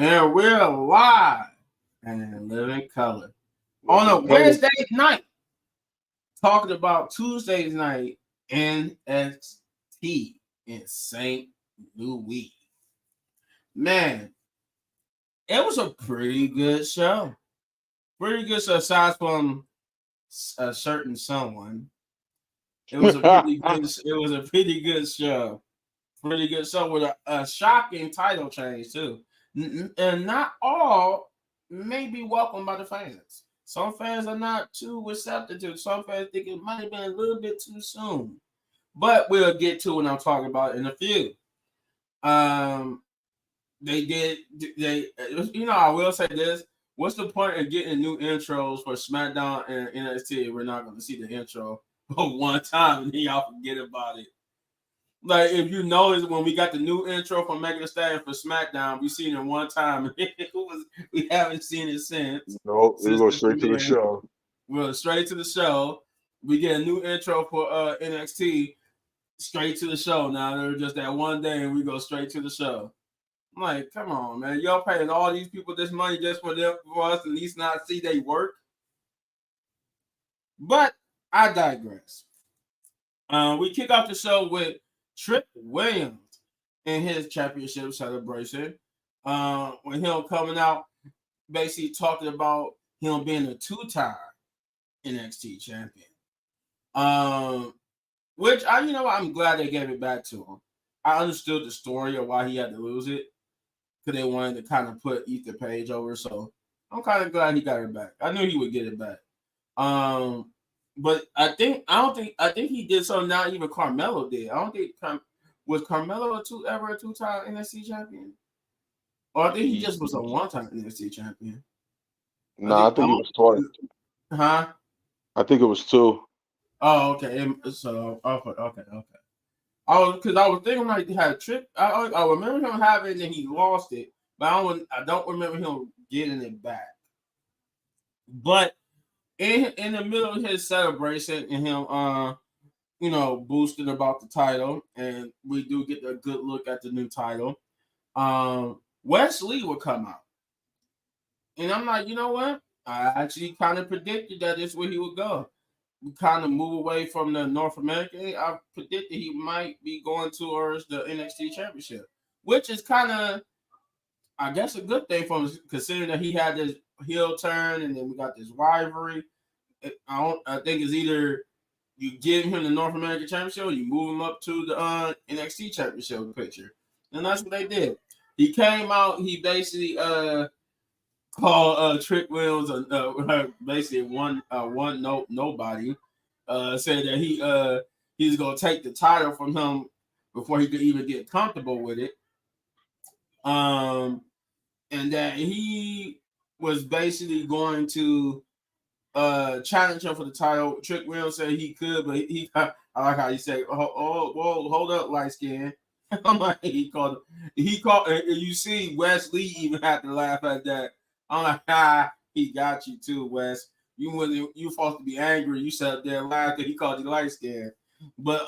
And we're live and in living color on a Wednesday night, talking about Tuesday's night NXT in St. Louis. Man, it was a pretty good show. Pretty good show, aside from a certain someone. It was a pretty good. It was a pretty good show. Pretty good show with a shocking title change too. And not all may be welcomed by the fans. Some fans are not too receptive. Some fans think it might have been a little bit too soon. But we'll get to what I'm talking about in a few. I will say this. What's the point of getting new intros for SmackDown and NXT if we're not going to see the intro one time and then y'all forget about it? Like, if you notice, when we got the new intro from Megan Thee Stallion for SmackDown, we seen it one time. We haven't seen it since. No, we go straight to the show. We're straight to the show. We get a new intro for NXT, straight to the show. Now, they're just that one day, and we go straight to the show. I'm like, come on, man. Y'all paying all these people this money just for us to at least not see they work? But I digress. We kick off the show with Trick Williams in his championship celebration. When him coming out, basically talking about him being a two-time NXT champion. Which I'm glad they gave it back to him. I understood the story of why he had to lose it, because they wanted to kind of put Ethan Page over. So I'm kind of glad he got it back. I knew he would get it back. But I think he did something not even Carmelo did. I don't think was Carmelo ever a two-time NXT champion? Or I think he just was a one-time NXT champion. I think it was twice. Huh? I think it was two. Oh, okay. So okay. I was thinking like he had a trick. I remember him having it and he lost it, but I don't remember him getting it back. But in the middle of his celebration and him boosting about the title, and we do get a good look at the new title. Wes Lee would come out. And I'm like, you know what? I actually kind of predicted that this is where he would go. We kind of move away from the North American. I predicted he might be going towards the NXT Championship, which is kind of, I guess, a good thing for him, considering that he had this heel turn and then we got this rivalry. I think it's either you give him the North American Championship or you move him up to the NXT Championship picture. And that's what they did. He came out, he basically called Trick Williams basically one nobody. Said that he's gonna take the title from him before he could even get comfortable with it. And that he was basically going to challenge him for the title. Trick Williams said he could, but I like how he said, "Oh, whoa, hold up, light skin." I'm like, he called. You see, Wes Lee even had to laugh at that. I'm like, he got you too, Wes. You supposed to be angry. You sat there and laughed because he called you light skin. But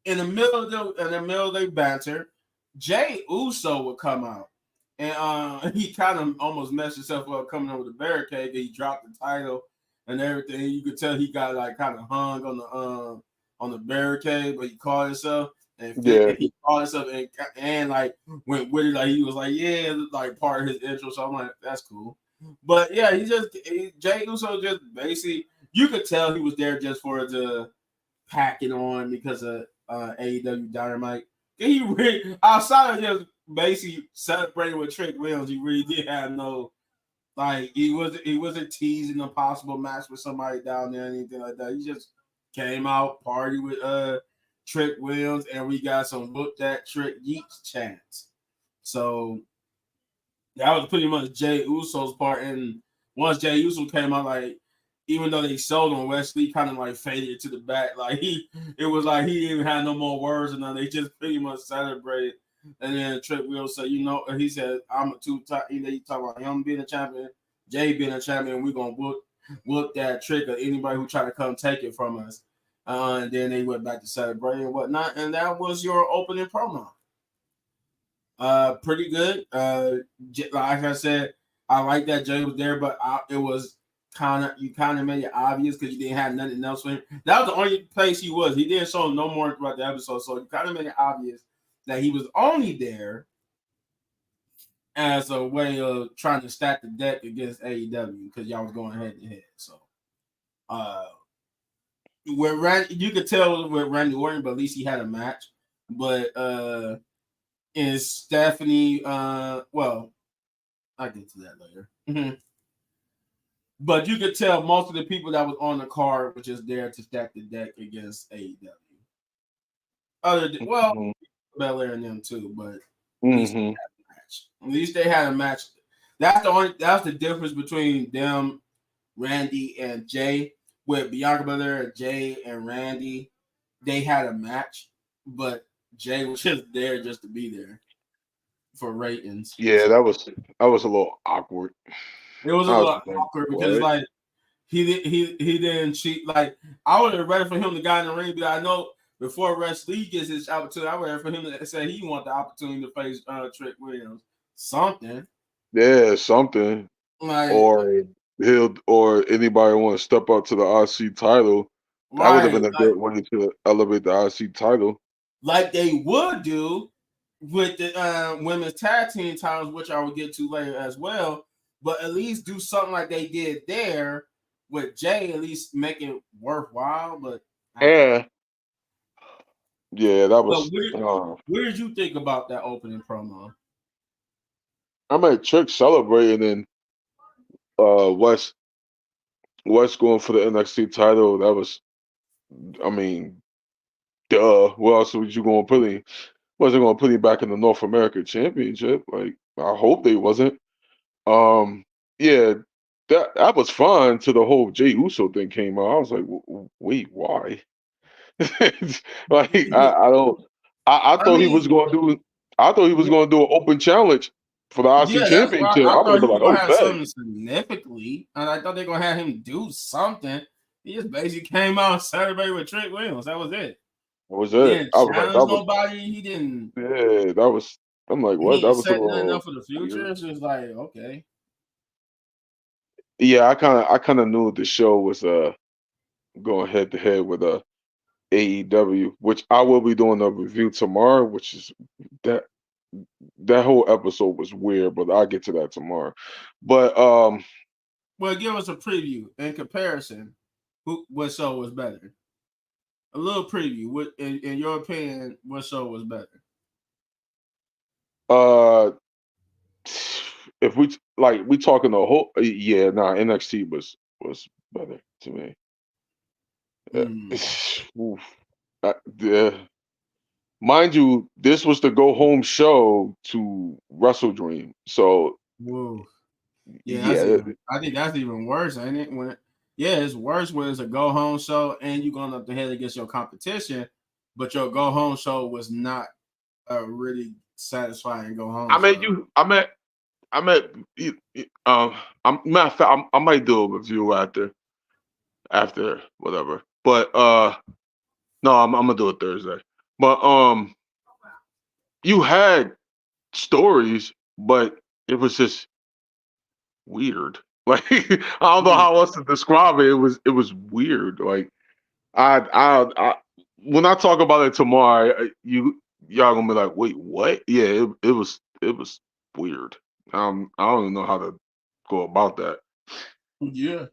in the middle of their banter, Jay Uso would come out. And he kind of almost messed himself up coming over the barricade. He dropped the title and everything. You could tell he got like kind of hung on the barricade, but he caught himself and he caught himself and like went with it. Like he was like, yeah, like part of his intro. So I'm like, that's cool. But yeah, Jay Uso just basically, you could tell he was there just for the pack it on because of AEW Dynamite. He really, outside of just basically celebrating with Trick Williams, he really did have no, like, he wasn't teasing a possible match with somebody down there or anything like that. He just came out, party with Trick Williams, and we got some look that Trick Yeats chants. So that was pretty much Jay Uso's part. And once Jay Uso came out, like, even though they sold him, Wes Lee kind of like faded to the back. Like it was like he didn't even have no more words, and they just pretty much celebrated. And then Trick Williams said, he said, I'm a two-time. He talking about him being a champion, Jay being a champion. We're gonna whoop that Trick or anybody who try to come take it from us. And then they went back to celebrating and whatnot. And that was your opening promo. Pretty good. Like I said, I like that Jay was there, but it was kind of made it obvious because you didn't have nothing else for him. That was the only place he was. He didn't show no more throughout the episode, so you kind of made it obvious that he was only there as a way of trying to stack the deck against AEW because y'all was going head to head. So, where Randy, you could tell with Randy Orton, but at least he had a match. But in Stephanie, well, I'll get to that later. Mm-hmm. But you could tell most of the people that was on the card were just there to stack the deck against AEW. Other than, well, Belair and them too, but at least they had a match. At least they had a match. That's the difference between them, Randy and Jay. With Bianca Belair, Jay and Randy, they had a match, but Jay was just there just to be there for ratings. Yeah, that was a little awkward. It was a little awkward because like he didn't cheat. Like I would have ready for him to get in the ring, but I know before Rush Lee gets his opportunity, I would have for him to say he want the opportunity to face Trick Williams. Something. Yeah, something. Like or anybody want to step up to the IC title. That would have been a good way to elevate the IC title. Like they would do with the women's tag team titles, which I will get to later as well. But at least do something like they did there with Jay, at least make it worthwhile. But yeah, that was. What did you think about that opening promo? I mean, Trick celebrating and West going for the NXT title. That was, I mean, duh. What else was you going to put him? Wasn't going to put him back in the North America Championship. Like, I hope they wasn't. Yeah, that was fun till the whole Jey Uso thing came out. I was like, wait, why? Like, I don't. I thought he was going to do. I thought he was going to do an open challenge for the IC championship. I thought he was like, going to have something significantly, and I thought they were going to have him do something. He just basically came out and celebrated with Trick Williams. That was it. That was it. He didn't challenge nobody. He didn't. Yeah, that was. I'm like, what? That was nothing up for the future. It's just like, okay. Yeah, I kind of knew the show was going head to head with AEW, which I will be doing a review tomorrow. Which is that whole episode was weird, but I'll get to that tomorrow. But well, give us a preview in comparison. What show was better? A little preview. What, in your opinion, what show was better? If we talking the whole, NXT was better to me. Mind you, this was the go home show to Wrestle Dream. So, I think that's even worse, ain't it? It's worse when it's a go home show and you're going up the head against your competition, but your go home show was not a really satisfying go home. Matter of fact, I might do a review after whatever. But no, I'm gonna do it Thursday. But you had stories, but it was just weird. Like I don't know how else to describe it. It was weird. Like I when I talk about it tomorrow, y'all gonna be like, wait, what? Yeah, it was weird. I don't even know how to go about that. Yeah.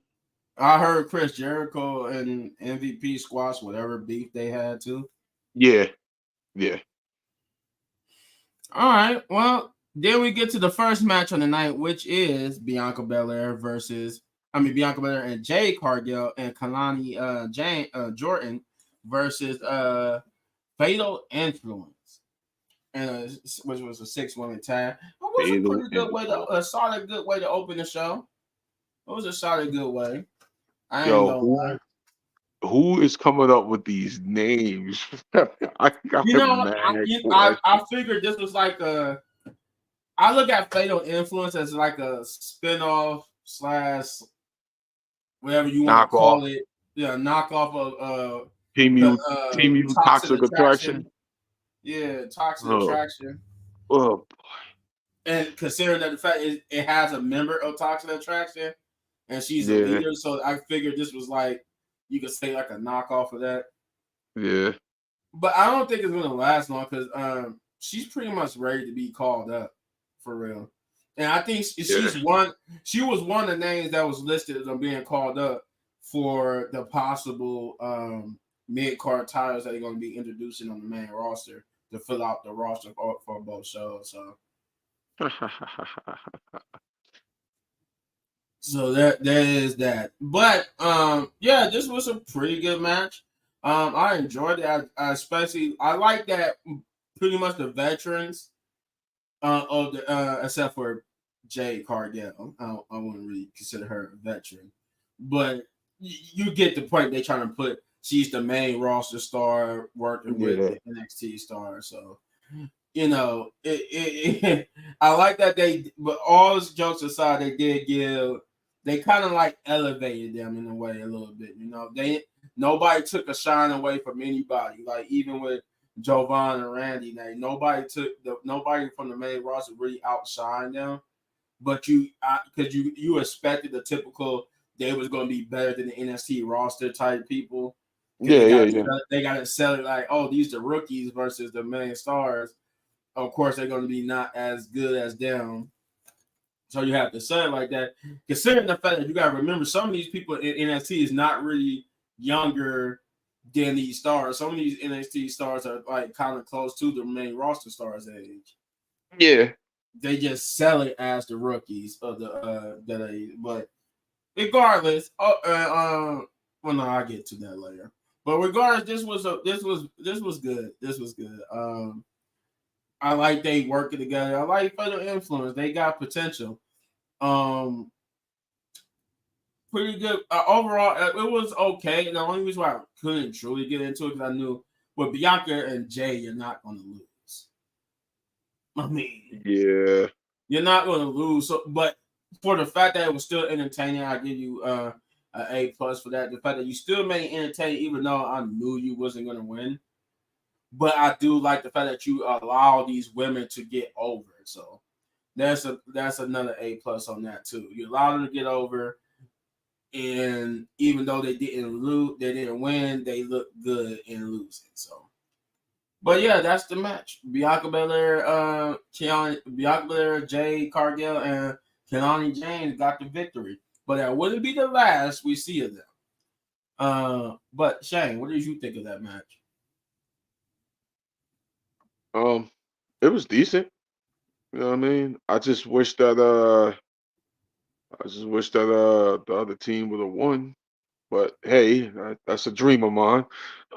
I heard Chris Jericho and MVP squash whatever beef they had too. Yeah. All right. Well, then we get to the first match on the night, which is Bianca Belair and Jade Cargill and Kalani Jordan versus Fatal Influence, and which was a 6-woman tag. It was a pretty good way a solid good way to open the show. It was a solid good way. Who is coming up with these names? I figured this was like I look at Fatal Influence as like a spinoff / whatever you want to call it. Yeah, knockoff of Team U Toxic Attraction. Yeah, Toxic Attraction. Oh, And considering that the fact it has a member of Toxic Attraction and she's the yeah, leader, so I figured this was like you could say like a knockoff of that. yeah, But I don't think it's gonna last long because she's pretty much ready to be called up for real. And I think yeah. she's one. She was one of the names that was listed as being called up for the possible mid card titles that they're going to be introducing on the main roster to fill out the roster for both shows. So there is that. But yeah, this was a pretty good match. I enjoyed it. I especially I like that pretty much the veterans of the except for Jade Cargill. I wouldn't really consider her a veteran, but you get the point. They trying to put she's the main roster star working with Yeah, the NXT star. So you know, I like that they. But all jokes aside, they did give. They kind of like elevated them in a way a little bit. You know, nobody took a shine away from anybody. Like even with Jovan and Randy, nobody from the main roster really outshined them. But because you expected the typical they was going to be better than the NXT roster type people because yeah, yeah, yeah. they got to sell it like, oh, these are rookies versus the main stars. Of course, they're going to be not as good as them. So you have to say it like that. Considering the fact that you got to remember, some of these people in NXT is not really younger than these stars. Some of these NXT stars are like kind of close to the main roster stars' age. Yeah. They just sell it as the rookies of the but regardless, well, no, I'll get to that later. But regardless, this was good. This was good. I like they working together. I like further influence. They got potential. Um, Pretty good overall. It was okay. The only reason why I couldn't truly get into it because I knew with Bianca and Jay, you're not going to lose. I mean, Yeah. you're not going to lose. So, but for the fact that it was still entertaining, I give you an A plus for that. The fact that you still made it entertaining, even though I knew you wasn't going to win. But I do like the fact that you allow these women to get over. So that's another A plus on that too. You allow them to get over, and even though they didn't win, they looked good in losing. So, but yeah, that's the match. Bianca Belair, Jay Cargill, and Kelani James got the victory. But that wouldn't be the last we see of them. But Shane, what did you think of that match? Um, it was decent. You know what I mean? I just wish that the other team would have won. But hey, that's a dream of mine.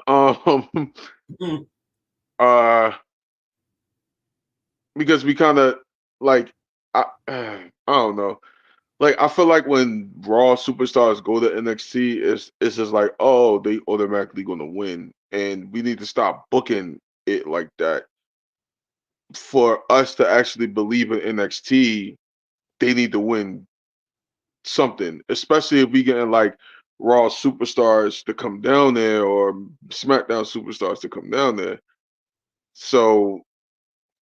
Um, uh, because we kind of like I don't know. Like I feel like when Raw superstars go to NXT, it's just like, oh, they automatically gonna win, and we need to stop booking it like that. For us to actually believe in NXT, they need to win something, especially if we getting like Raw superstars to come down there or SmackDown superstars to come down there. So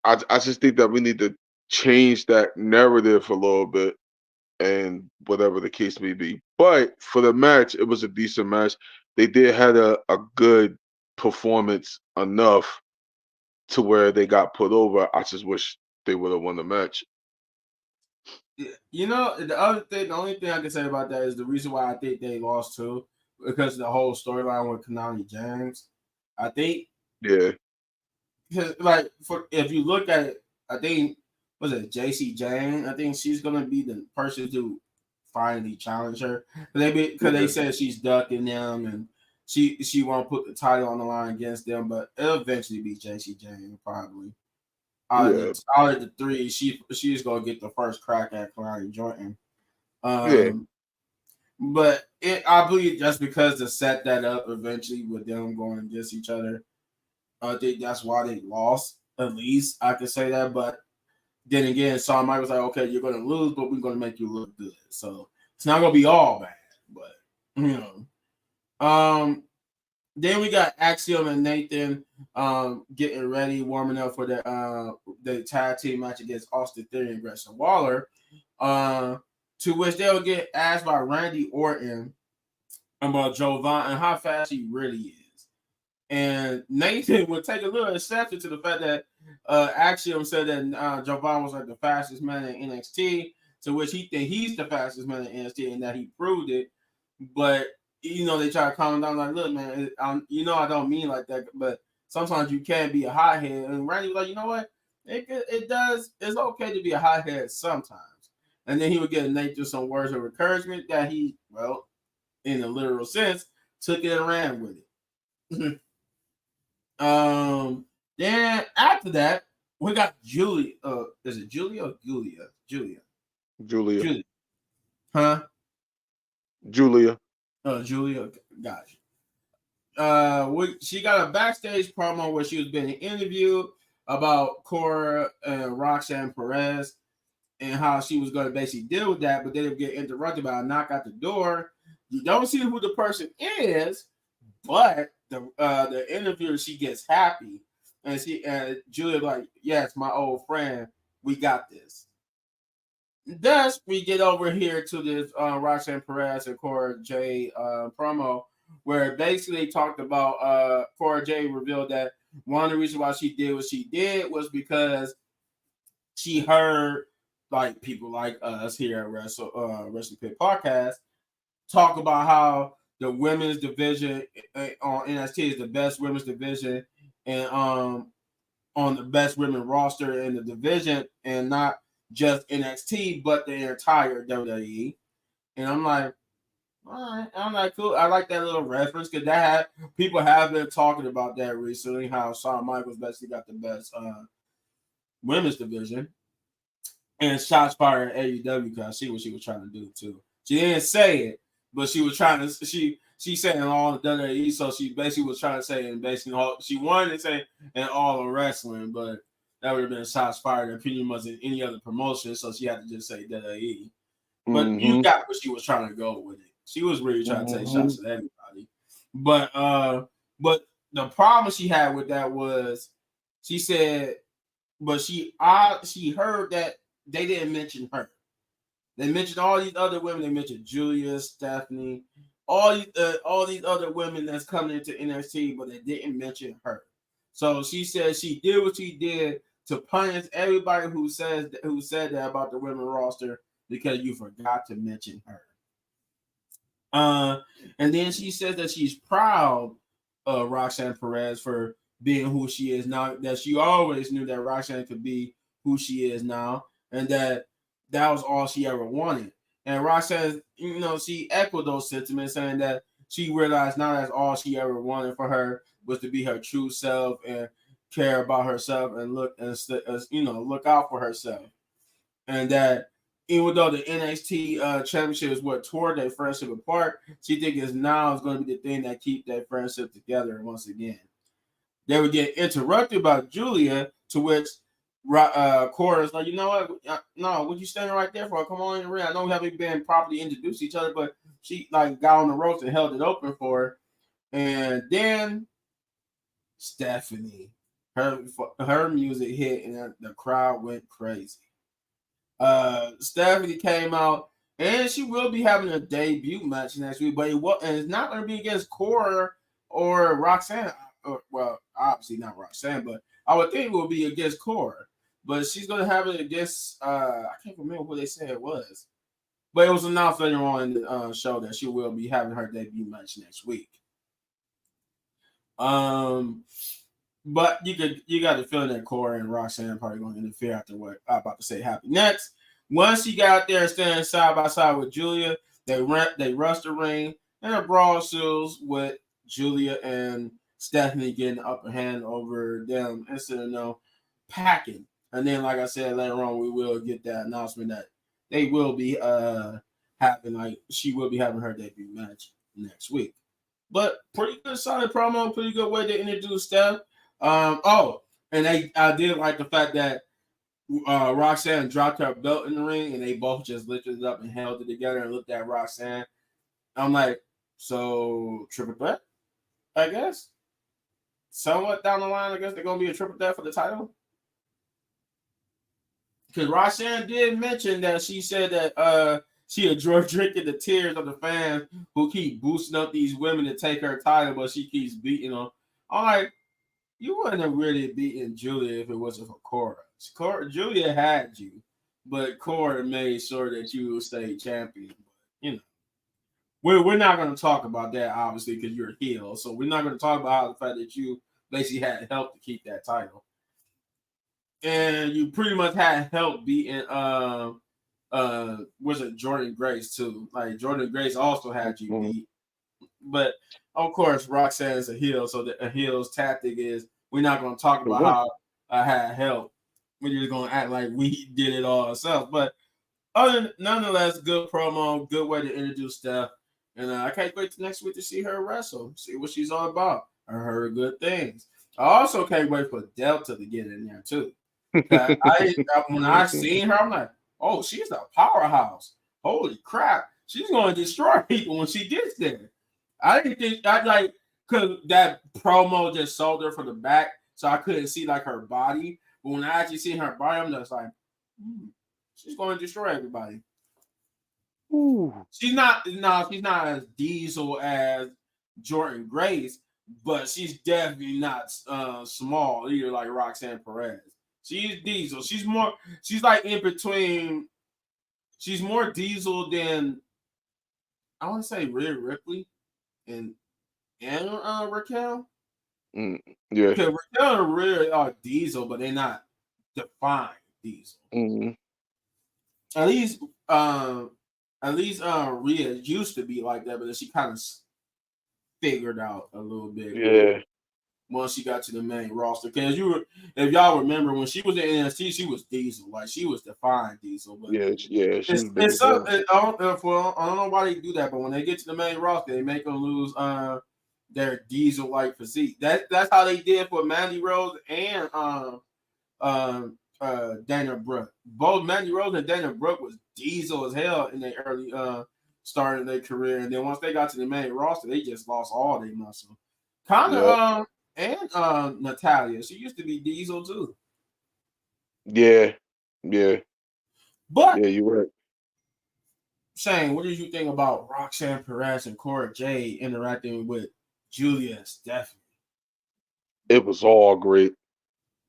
I just think that we need to change that narrative a little bit and whatever the case may be. But for the match, it was a decent match. They did had a good performance enough to where they got put over. I just wish they would have won the match. You know, the only thing I can say about that is the reason why I think they lost too, because of the whole storyline with Kanani James. I think, Yeah, cause like for if you look at it, I think was it JC Jane? I think she's gonna be the person to finally challenge her. Because they yeah, said she's ducking them and she won't put the title on the line against them, but it'll eventually be JC Jane probably. yeah, Out of the three, she's gonna get the first crack at Kalani Jordan. yeah, Um, but I believe just because to set that up eventually with them going against each other, I think that's why they lost. At least I could say that. But then again, Shawn Michaels like, okay, you're gonna lose, but we're gonna make you look good. So it's not gonna be all bad, but you know. Then we got Axiom and Nathan getting ready, warming up for the tag team match against Austin Theory and Grayson Waller. To which they'll get asked by Randy Orton about Jovan and how fast he really is. And Nathan would take a little exception to the fact that Axiom said that Jovan was like the fastest man in NXT, to which he think he's the fastest man in NXT and that he proved it. But they try to calm him down, like, look, man, I don't mean like that, but sometimes you can be a hothead. And Randy was like, you know what? It's okay to be a hothead sometimes. And then he would get Nathan some words of encouragement that he, well, in a literal sense, took it and ran with it. Then after that, we got Julia. Is it Julia or Julia? Julia. Huh? Julia. Julia. Gotcha. She got a backstage promo where she was being interviewed about Cora and Roxanne Perez and how she was going to basically deal with that, but then it get interrupted by a knock at the door. You don't see who the person is, but the interviewer, she gets happy, and Julia like, yes, my old friend, we got this. Thus, we get over here to this Roxanne Perez and Cora J promo, where basically talked about Cora J revealed that one of the reasons why she did what she did was because she heard like people like us here at Wrestling Pit Podcast talk about how the women's division on NXT is the best women's division and on the best women roster in the division, and not just NXT, but the entire WWE. And I'm like, all right, I'm like, cool. I like that little reference because people have been talking about that recently. How Shawn Michaels basically got the best women's division, and shots fired at AEW because I see what she was trying to do too. She didn't say it, but she was trying to. She said in all the WWE, so she basically was trying to say and basically she wanted to say in all of wrestling, but that would have been shots fired. Her opinion wasn't any other promotion, so she had to just say WWE. But you got what she was trying to go with it. She was really trying to take shots at everybody. But the problem she had with that was she said, but she heard that they didn't mention her. They mentioned all these other women. They mentioned Julia, Stephanie, all these other women that's coming into NXT, but they didn't mention her. So she said she did what she did to punish everybody who said that about the women roster because you forgot to mention her. And then she says that she's proud of Roxanne Perez for being who she is now, that she always knew that Roxanne could be who she is now, and that was all she ever wanted. And Roxanne, she echoed those sentiments, saying that she realized now that's all she ever wanted for her was to be her true self and care about herself and look out for herself. And that even though the NXT championship is what tore their friendship apart, she thinks now is going to be the thing that keep that friendship together once again. They would get interrupted by Julia, to which Cora's like, you know what? No, what you standing right there for? Come on in the ring. I know we haven't been properly introduced to each other, but she like got on the ropes and held it open for her. And then Stephanie, her music hit and the crowd went crazy. Stephanie came out and she will be having a debut match next week, but it's not going to be against Cora or Roxanne. Well, obviously not Roxanne, but I would think it will be against Cora. But she's going to have it against, I can't remember what they said it was. But it was announced later on in the show that she will be having her debut match next week. But you got the feeling that Cora and Roxanne are probably going to interfere after what I'm about to say happened next. Once she got out there standing side by side with Julia, they rushed the ring and a brawl ensues with Julia and Stephanie getting the upper hand over them instead of packing. And then, like I said, later on we will get that announcement that they will be she will be having her debut match next week. But pretty good solid promo, pretty good way to introduce Steph. And I did like the fact that Roxanne dropped her belt in the ring and they both just lifted it up and held it together and looked at Roxanne. I'm like, so triple threat? I guess somewhat down the line, I guess they're gonna be a triple threat for the title. Because Roxanne did mention that she said that she enjoyed drinking the tears of the fans who keep boosting up these women to take her title, but she keeps beating them. I'm like, you wouldn't have really beaten Julia if it wasn't for Cora. Julia had you, but Cora made sure that you would stay champion. You know, we're not going to talk about that obviously because you're a heel, so we're not going to talk about how the fact that you basically had help to keep that title, and you pretty much had help beating was it Jordan Grace too? Like Jordan Grace also had you Mhm. beat, but of course Roxanne is a heel, so a heel's tactic is we're not going to talk To about win. how I had help. We're just going to act like we did it all ourselves. But nonetheless, good promo, good way to introduce Steph, and I can't wait to next week to see her wrestle, see what she's all about. I heard good things. I also can't wait for Delta to get in there too. When I seen her, I'm like, oh, she's a powerhouse. Holy crap. She's going to destroy people when she gets there. I didn't think, I like, because that promo just sold her from the back, so I couldn't see like her body. But when I actually see her body, I'm just like, she's going to destroy everybody. Ooh. She's not, no, she's not as diesel as Jordan Grace, but she's definitely not small either, like Roxanne Perez. She's diesel. She's like in between. She's more diesel than I want to say Rhea Ripley and Raquel. Mm, yeah. Because Raquel and Rhea are diesel, but they're not defined diesel. Mhm. At least, um, Rhea used to be like that, but then she kind of figured out a little bit Yeah. once she got to the main roster. Because if y'all remember, when she was in NXT, she was diesel, like she was defined diesel. But Yeah. Yeah. She was big it's as some, hell. I don't know why they do that, but when they get to the main roster, they make them lose their diesel like physique. That's how they did for Mandy Rose and Dana Brooke. Both Mandy Rose and Dana Brooke was diesel as hell in their early starting their career, and then once they got to the main roster, they just lost all their muscle. Kind of Yeah. and Natalia, she used to be diesel too. Yeah. Yeah. But Yeah. You're right. Shane, what did you think about Roxanne Perez and Cora Jade interacting with Julia and Stephanie? It was all great.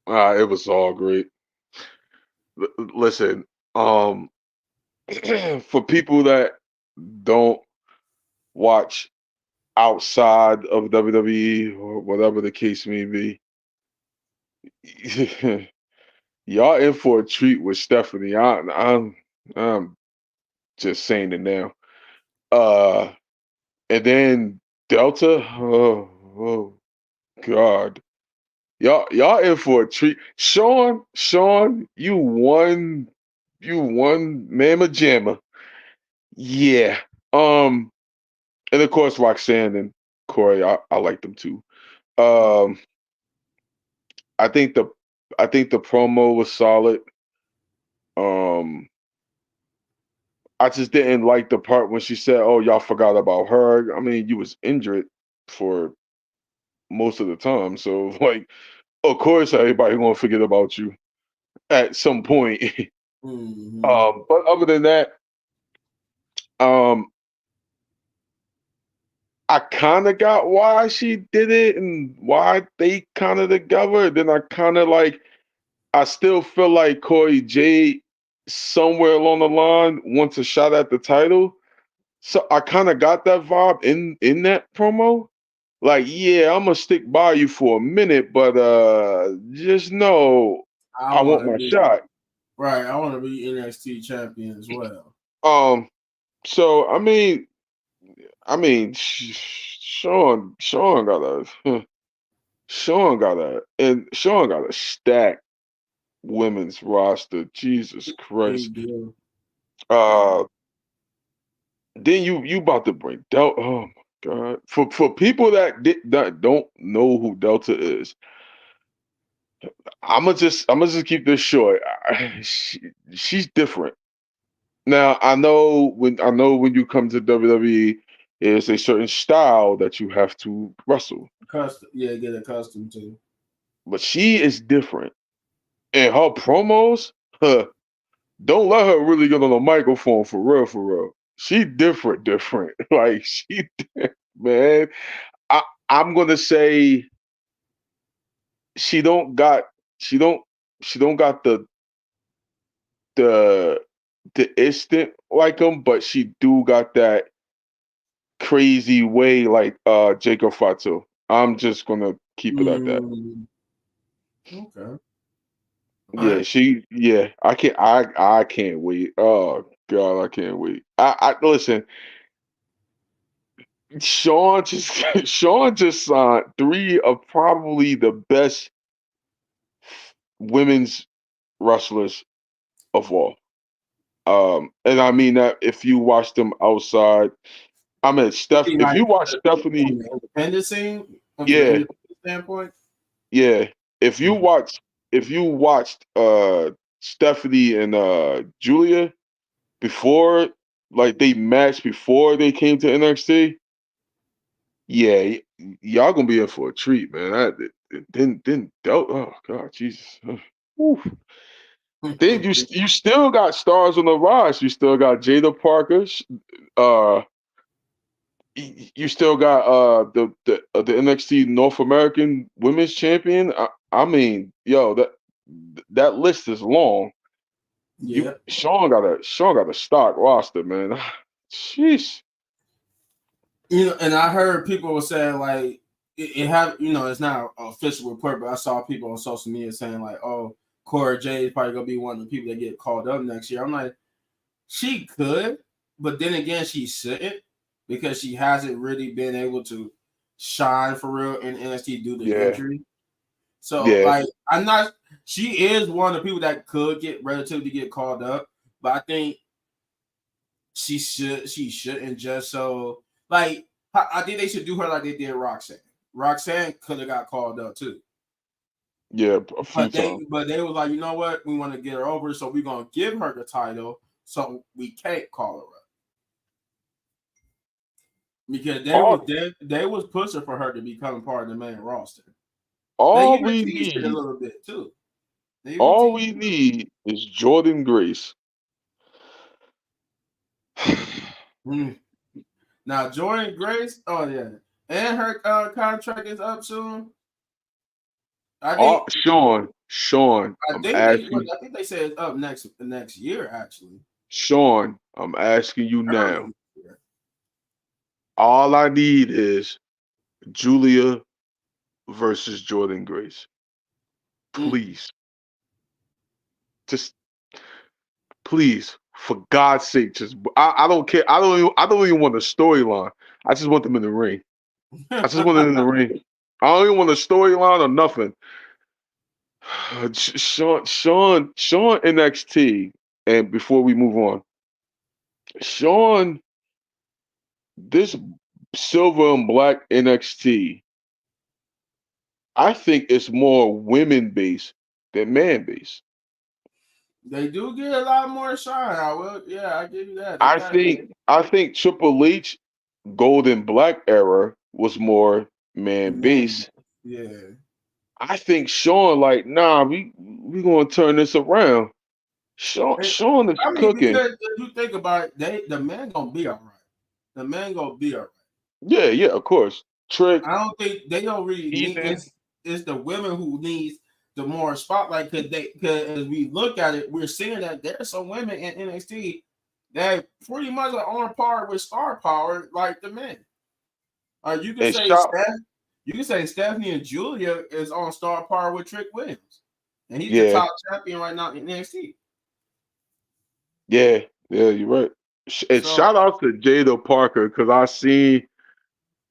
It was all great. Listen, um, for people that don't watch outside of WWE or whatever the case may be, y'all in for a treat with Stephanie. I'm just saying it now. Uh, and then Delta. Oh God, y'all in for a treat. Sean, you won, Mamma Jamma. Yeah. Um, and of course Roxanne and Corey, I like them too. Um, I think the I think the promo was solid. Um, I just didn't like the part when she said, "Oh, y'all forgot about her." I mean, you was injured for most of the time, so like, of course, everybody gonna forget about you at some point. Mm-hmm. But other than that, um, I kind of got why she did it and why they kind of together. Then I kind of like, I still feel like Corey Jade somewhere along the line wants a shot at the title. So I kind of got that vibe in that promo. Like, yeah, I'm gonna stick by you for a minute, but just know I I want want to my be shot. right. I want to be NXT champion as well. Um, so Sean got a Sean got a stack women's roster. Jesus He Christ. do. Uh, then you about to bring Delta. Oh my God. For people that don't know who Delta is, I'm gonna just keep this short. She's different. Now I know when you come to WWE, is a certain style that you have to wrestle. Custom, yeah, get accustomed to. But she is different. And her promos, huh, don't let her really get on the microphone for real, for real. She different. Like man. I I'm gonna say she don't got she don't she don't got the the instant like him, but she do got that crazy way like Jacob Fatu. I'm just gonna keep it at that. Mm, okay. All Yeah, right. I can't wait. Oh God, I can't wait. I listen, Sean just signed three of probably the best women's wrestlers of all. And I mean that if you watch them outside, I mean You Steph. mean If like you watch from Stephanie, the independent scene, from the yeah, independent standpoint? yeah. If you Mm. watch, if you watched Stephanie and Julia before, like they matched before they came to NXT, yeah, y'all gonna be in for a treat, man. Then oh God, Jesus. Whew. Then you still got stars on the rise. You still got Jada Parker. Uh, you still got the NXT North American Women's Champion. I mean, yo, that list is long. You Yeah. Sean got a stock roster, man. Sheesh. You know, and I heard people were saying like it have it's not an official report, but I saw people on social media saying like, oh, Cora Jade is probably gonna be one of the people that get called up next year. I'm like, she could, but then again, she shouldn't because she hasn't really been able to shine for real in NXT due to Yeah, injury. So yeah, like, I'm not. She is one of the people that could get relatively get called up, but I think she shouldn't just so like I think they should do her like they did Roxanne. Roxanne could have got called up too. yeah, a few times. But they was like, you know what, we want to get her over, so we're gonna give her the title so we can't call her up. Because All they was pushing for her to become part of the main roster. They all even we teased it a need, little bit too. They even all teased we need is Jordan Grace. it. Now Jordan Grace, oh yeah, and her contract is up soon. I All think Sean, I'm asking I think they said it's up next year actually. Sean, I'm asking you now. Early year. All I need is Julia versus Jordan Grace. Mm. Please. Just please, for God's sake, just I don't care. I don't even want a storyline. I just want them in the ring. I just want them in the ring. I don't even want a storyline or nothing. Sean NXT. And before we move on, Sean, this silver and black NXT, I think it's more women based than man based. They do get a lot more shine. Yeah, I give you that. They got I think Triple H Golden Black era was more man man. based. Yeah. I think Sean like, nah, we gonna turn this around. Sean is I mean, cooking. because if you think about it, the man gonna be all right. The man gonna be all right. Yeah, yeah, of course. Trick, I don't think they don't really need Ethan, it's the women who needs the more spotlight because as we look at it, we're seeing that there's some women in NXT that pretty much are on par with star power like the men. You can and say shot. Stephanie and Julia is on star par with Trick Williams, and he's the Yeah, top champion right now in NXT. yeah, yeah. You're right. And So, shout out to Jada Parker because I seen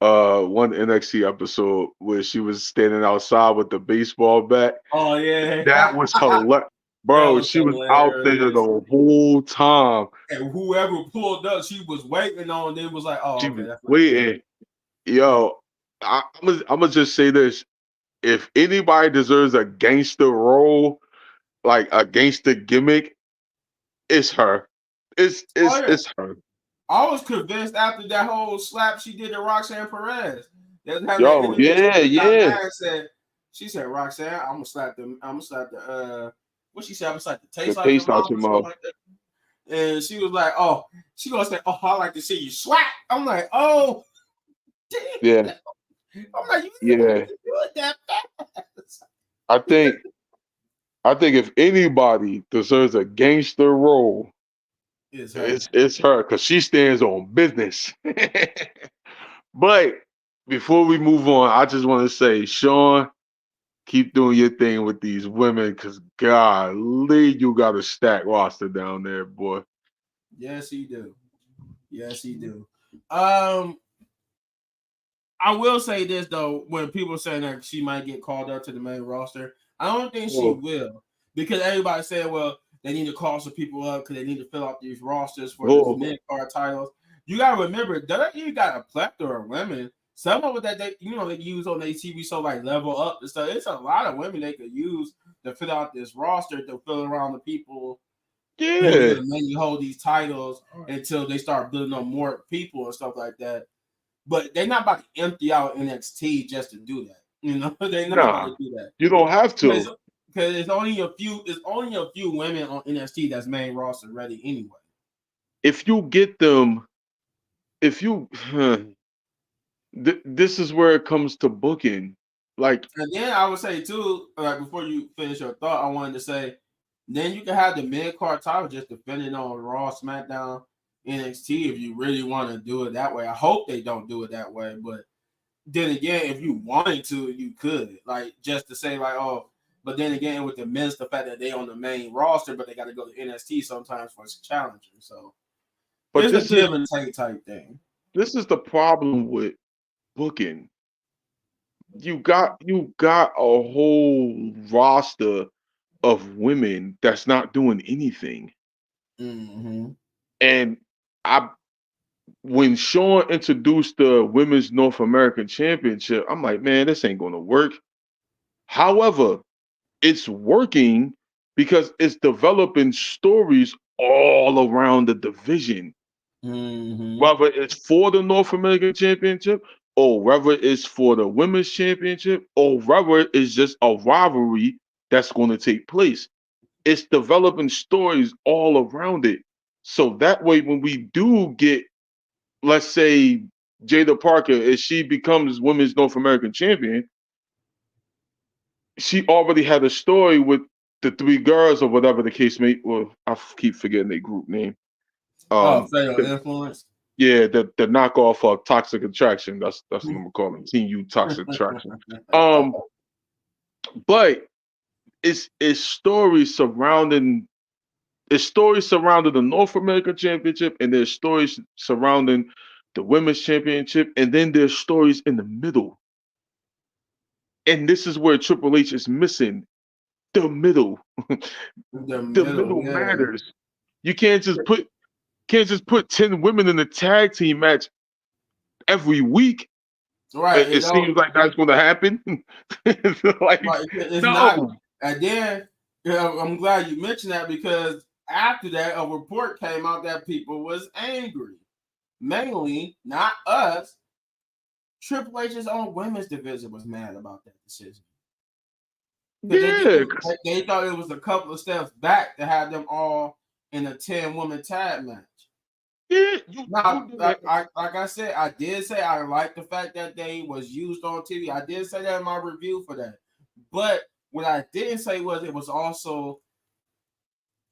one NXT episode where she was standing outside with the baseball bat. oh yeah, That was hilarious. that Bro, was she was out there hilarious. the whole time. And whoever pulled up, she was waiting on. They was like, "Oh, She okay, was that's what it is." waiting. Yo, I'm gonna just say this. If anybody deserves a gangster role, like a gangster gimmick, it's her. Oh yeah, It's her. I was convinced after that whole slap she did to Roxanne Perez. They was having that Yo, interview. yeah, She got yeah. mad and said, she said, Roxanne, I'm gonna slap the what she said, I'm gonna slap the The taste out your taste out mouth your or something mouth. like that. And she was like, oh, she gonna say, oh, I like to see you swat. I'm like, oh, Yeah, damn. I'm like, you didn't have yeah. to do it that fast. I think I think if anybody deserves a gangster role, It's her. it's her because she stands on business. But before we move on, I just want to say, Sean, keep doing your thing with these women because golly, you got a stack roster down there, boy. Yes, he do. Yes, he do. Um, I will say this though, when people saying that she might get called up to the main roster, I don't think she Oh, will because everybody said, well, they need to call some people up because they need to fill out these rosters for this oh, mid card titles. You gotta remember, WWE got a plethora of women. Some of it that they use on their TV show like Level Up and stuff. It's a lot of women they could use to fill out this roster to fill around the people who they're yeah. gonna mainly hold these titles until they start building on more people and stuff like that. But they're not about to empty out NXT just to do that. They're not about Nah, to do that you don't have because to. it's only a few. It's only a few women on NXT that's main roster ready anyway. If you get them, if you, this is where it comes to booking. Like, And then I would say too, like before you finish your thought, I wanted to say, then you can have the mid card title just depending on Raw, SmackDown, NXT if you really want to do it that way. I hope they don't do it that way, but then again, if you wanted to, you could. Like just to say like, oh, but then again, with the men's, the fact that they on the main roster, but they got to go to NXT sometimes for challenging. So but it's a give and take type thing. this is the problem with booking. You got a whole roster of women that's not doing anything. Mm-hmm. And I when Sean introduced the Women's North American Championship, I'm like, man, this ain't gonna work. However, it's working because it's developing stories all around the division. Mm-hmm. Whether it's for the North American Championship, or whether it's for the Women's Championship, or whether it's just a rivalry that's going to take place. It's developing stories all around it. So that way, when we do get, let's say, Jada Parker, if she becomes Women's North American Champion, she already had a story with the three girls or whatever the case may. Well, I keep forgetting their group name. Oh, Um, fatal influence. Yeah, the knockoff of Toxic Attraction. That's what I'm gonna call them. Team U Toxic Attraction. Um, but it's stories surrounding the North American Championship, and there's stories surrounding the Women's Championship, and then there's stories in the middle. And this is where Triple H is missing the middle. The The middle, middle yeah. matters. You can't just put 10 women in a tag team match every week. Right. It seems like that's going to happen. Like, Right. It's not. no. And then I'm glad you mentioned that because after that, a report came out that people was angry. Mainly, not us. Triple H's own women's division was mad about that decision because Yeah, 'cause- they thought it was a couple of steps back to have them all in a 10-woman tag match. yeah, you Now, do that. like I said, I did say I like the fact that they was used on TV. I did say that in my review for that. But what I didn't say was it was also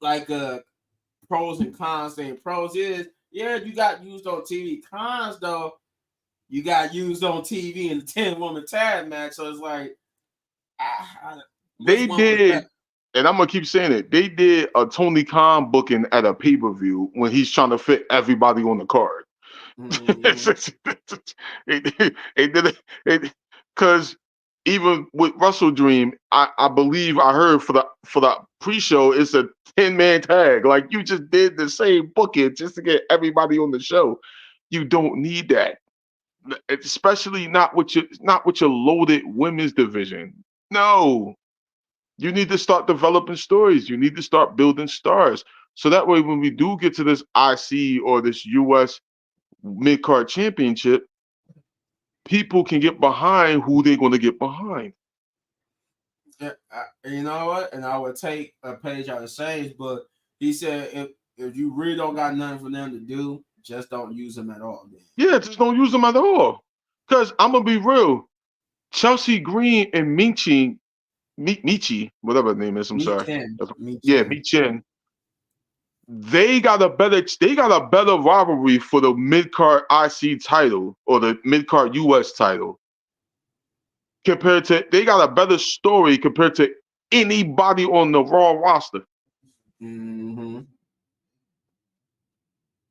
like pros and cons thing. Pros is yeah, you got used on TV. Cons though, you got used on TV in the 10-woman tag match. So it's like, which They one was did, better? and I'm gonna keep saying it. They did a Tony Khan booking at a pay per view when he's trying to fit everybody on the card. Mm-hmm. They did it because even with Russell Dream, I believe I heard for the pre-show it's a 10-man tag. Like you just did the same booking just to get everybody on the show. You don't need that, especially not with your loaded women's division. No, you need to start developing stories. You need to start building stars. So that way, when we do get to this IC or this US mid-card championship, people can get behind who they're going to get behind. Yeah, you know what? And I would take a page out of Shane's book. He said, if you really don't got nothing for them to do, just don't use them at all. Then. Yeah, just don't use them at all. Because I'm going to be real. Chelsea Green and Michi, whatever her name is, I'm Me sorry. Chin, me Yeah, Chin. Michin. They got a better rivalry for the mid-card IC title or the mid-card US title. They got a better story compared to anybody on the Raw roster. Mm-hmm.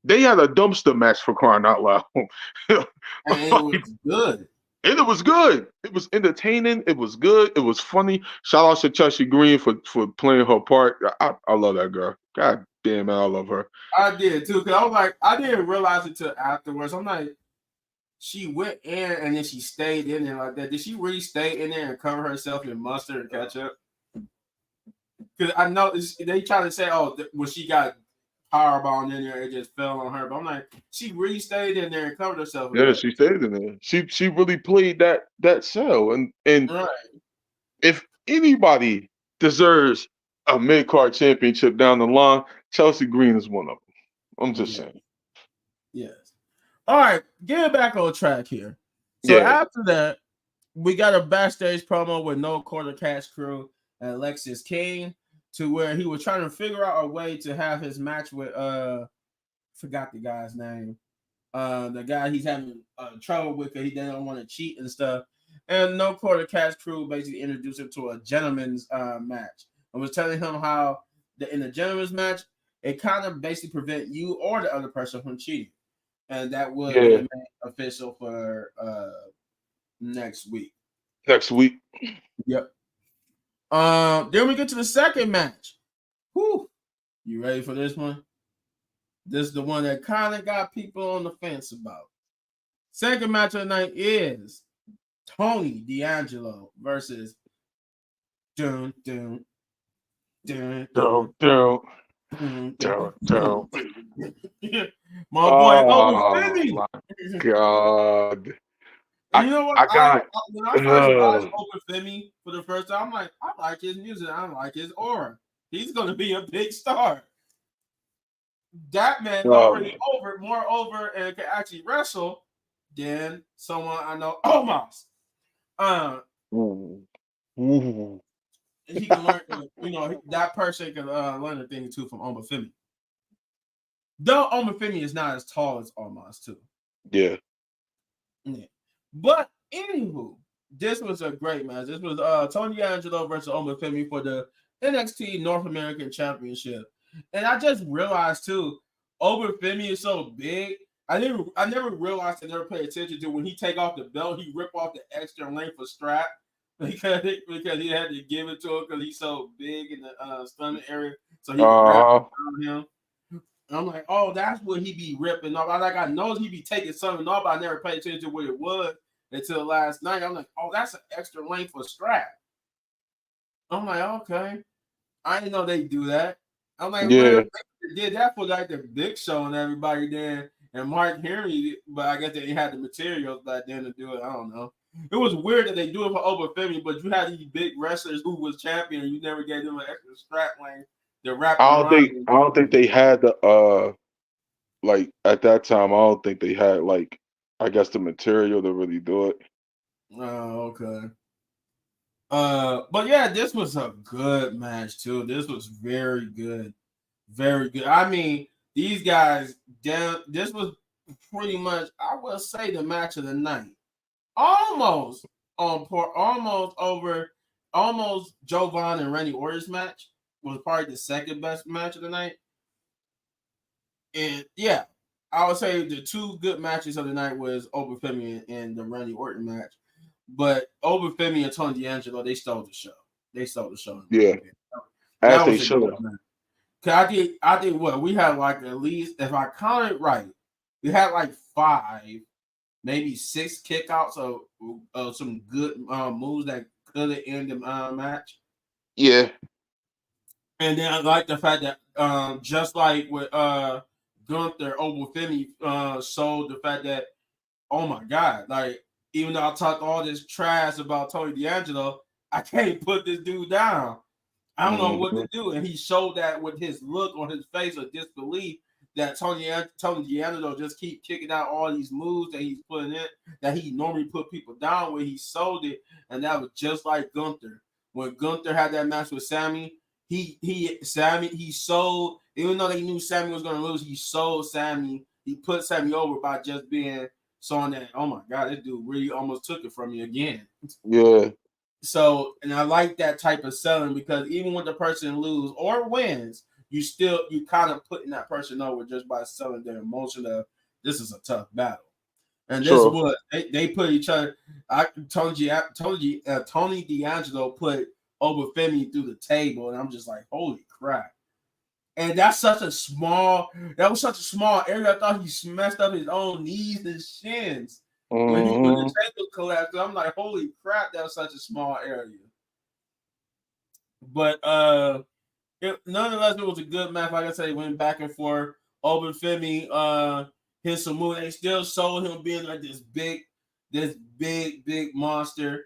They had a dumpster match for crying out loud. And it was good. And it was good. It was entertaining. It was good. It was funny. Shout out to Chelsea Green for playing her part. I love that girl. God damn it, I love her. I did too, because I was like, I didn't realize it till afterwards. I'm like, she went in and then she stayed in there like that. Did she really stay in there and cover herself in mustard and ketchup? Because I know they try to say, oh, when she got powerbombed in there, it just fell on her. But I'm like, she really stayed in there and covered herself with Yeah, that. she stayed in there. She really played that cell. And Right. if anybody deserves a mid card championship down the line, Chelsea Green is one of them. I'm just Yeah. saying. Yes. All right, get back on track here. So Yeah. after that, we got a backstage promo with No Quarter Cash Crew and Alexis King, to where he was trying to figure out a way to have his match with forgot the guy's name. The guy he's having trouble with because he doesn't want to cheat and stuff. And No Quarter Cash Crew basically introduced him to a gentleman's match and was telling him how in the gentleman's match, it kind of basically prevent you or the other person from cheating. And that would be Yeah. made official for next week. Next week. Yep. Then we get to the second match. Whew. You ready for this one? This is the one that kind of got people on the fence about. Second match of the night is Tony D'Angelo versus dun dun dun dun Don't. dun dun. Don't. My boy Owen Oh Finney. my God. And you know what? I got When I first watched Open Femi for the first time, I'm like, I like his music. I like his aura. He's gonna be a big star. That man already more over, and can actually wrestle than someone I know, Omos. He can learn. That person can learn a thing or two from Oma Femi. Though Oma Femi is not as tall as Omos, too. Yeah. But anywho, this was a great match. This was Tony D'Angelo versus Oma Femi for the NXT North American Championship. And I just realized too, Oma Femi is so big. I never realized, I never paid attention to when he take off the belt, he rip off the extra length of strap because he had to give it to him because he's so big in the stomach area, so he can wrap around him. And I'm like, oh, that's what he be ripping off. I know he be taking something off, but I never paid attention to what it was until last night. I'm like, oh, that's an extra length of strap. I'm like, okay. I didn't know they do that. I'm like, man, they did that for like the Big Show and everybody then, and Mark Henry, but I guess they had the materials back then to do it. I don't know. It was weird that they do it for Open Femi, but you had these big wrestlers who was champion, and you never gave them an extra strap length to wrap around. I don't think they had the like at that time. I don't think they had like I guess the material to really do it. Oh, okay. But yeah, this was a good match too. This was very good, very good. I mean, these guys down. This was pretty much, I will say, the match of the night. Almost on par, almost Jovan and Randy Orton's match was probably the second best match of the night. And yeah, I would say the two good matches of the night was Open Femi and the Randy Orton match. But Open Femi and Tony D'Angelo, they stole the show. They stole the show. Yeah, That was a good match. Cause I did what we had like at least, if I counted right, we had like 5, maybe 6 kickouts of some good moves that could have ended the match. Yeah. And then I like the fact that just like with Gunther over Finney showed the fact that, oh my God, like even though I talked all this trash about Tony D'Angelo, I can't put this dude down. I don't know what to do. And he showed that with his look on his face of disbelief that Tony D'Angelo just keep kicking out all these moves that he's putting in, that he normally put people down with. He sold it, and that was just like Gunther. When Gunther had that match with Sammy, he sold, even though they knew Sammy was gonna lose, he sold Sammy. He put Sammy over by just being showing that, oh my God, this dude really almost took it from me again. Yeah. So, and I like that type of selling because even when the person loses or wins, you kind of putting that person over just by selling their emotion of this is a tough battle. And this is what they put each other. Tony D'Angelo put over Femi through the table, and I'm just like, holy crap. And that was such a small area. I thought he messed up his own knees and shins when the table collapsed. I'm like, holy crap, that was such a small area. But nonetheless, it was a good match. Like I said, went back and forth. Femi hit some moves. They still showed him being like this big monster.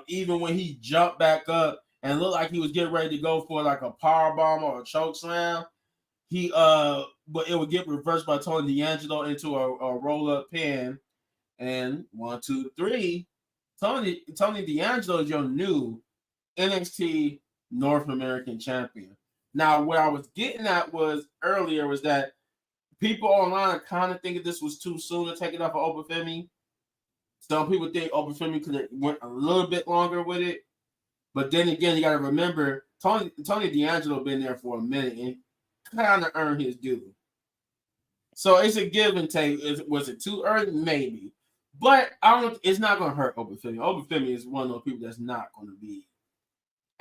Even when he jumped back up and looked like he was getting ready to go for like a power bomb or a choke slam, but it would get reversed by Tony D'Angelo into a roll up pin. And 1, 2, 3, Tony D'Angelo is your new NXT North American champion. Now, where I was getting at earlier was that people online kind of thinking this was too soon to take it off of Obafemi. Some people think Obafemi could have went a little bit longer with it. But then again, you got to remember, Tony D'Angelo been there for a minute and kind of earned his due. So it's a give and take. Was it too early? Maybe. But it's not going to hurt Obafemi. Obafemi is one of those people that's not going to be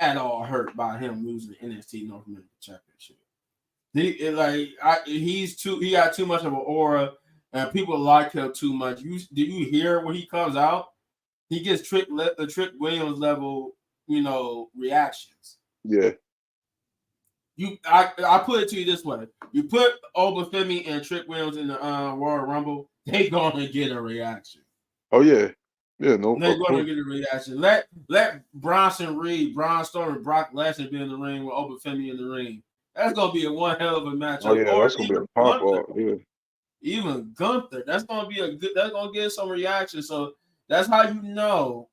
at all hurt by him losing the NXT North American Championship. He got too much of an aura, and people like him too much. Do you hear when he comes out? He gets Trick Williams level, reactions. Yeah. I put it to you this way: you put Obafemi and Trick Williams in the Royal Rumble, they gonna get a reaction. Oh yeah. Yeah, no. They're going to get a reaction. Let Bronson Reed, Braun Strowman, and Brock Lesnar be in the ring with Obafemi in the ring. That's going to be one hell of a matchup. Oh yeah, that's going to be a pop off. Yeah. Even Gunther, that's going to be that's going to get some reaction. So that's how you know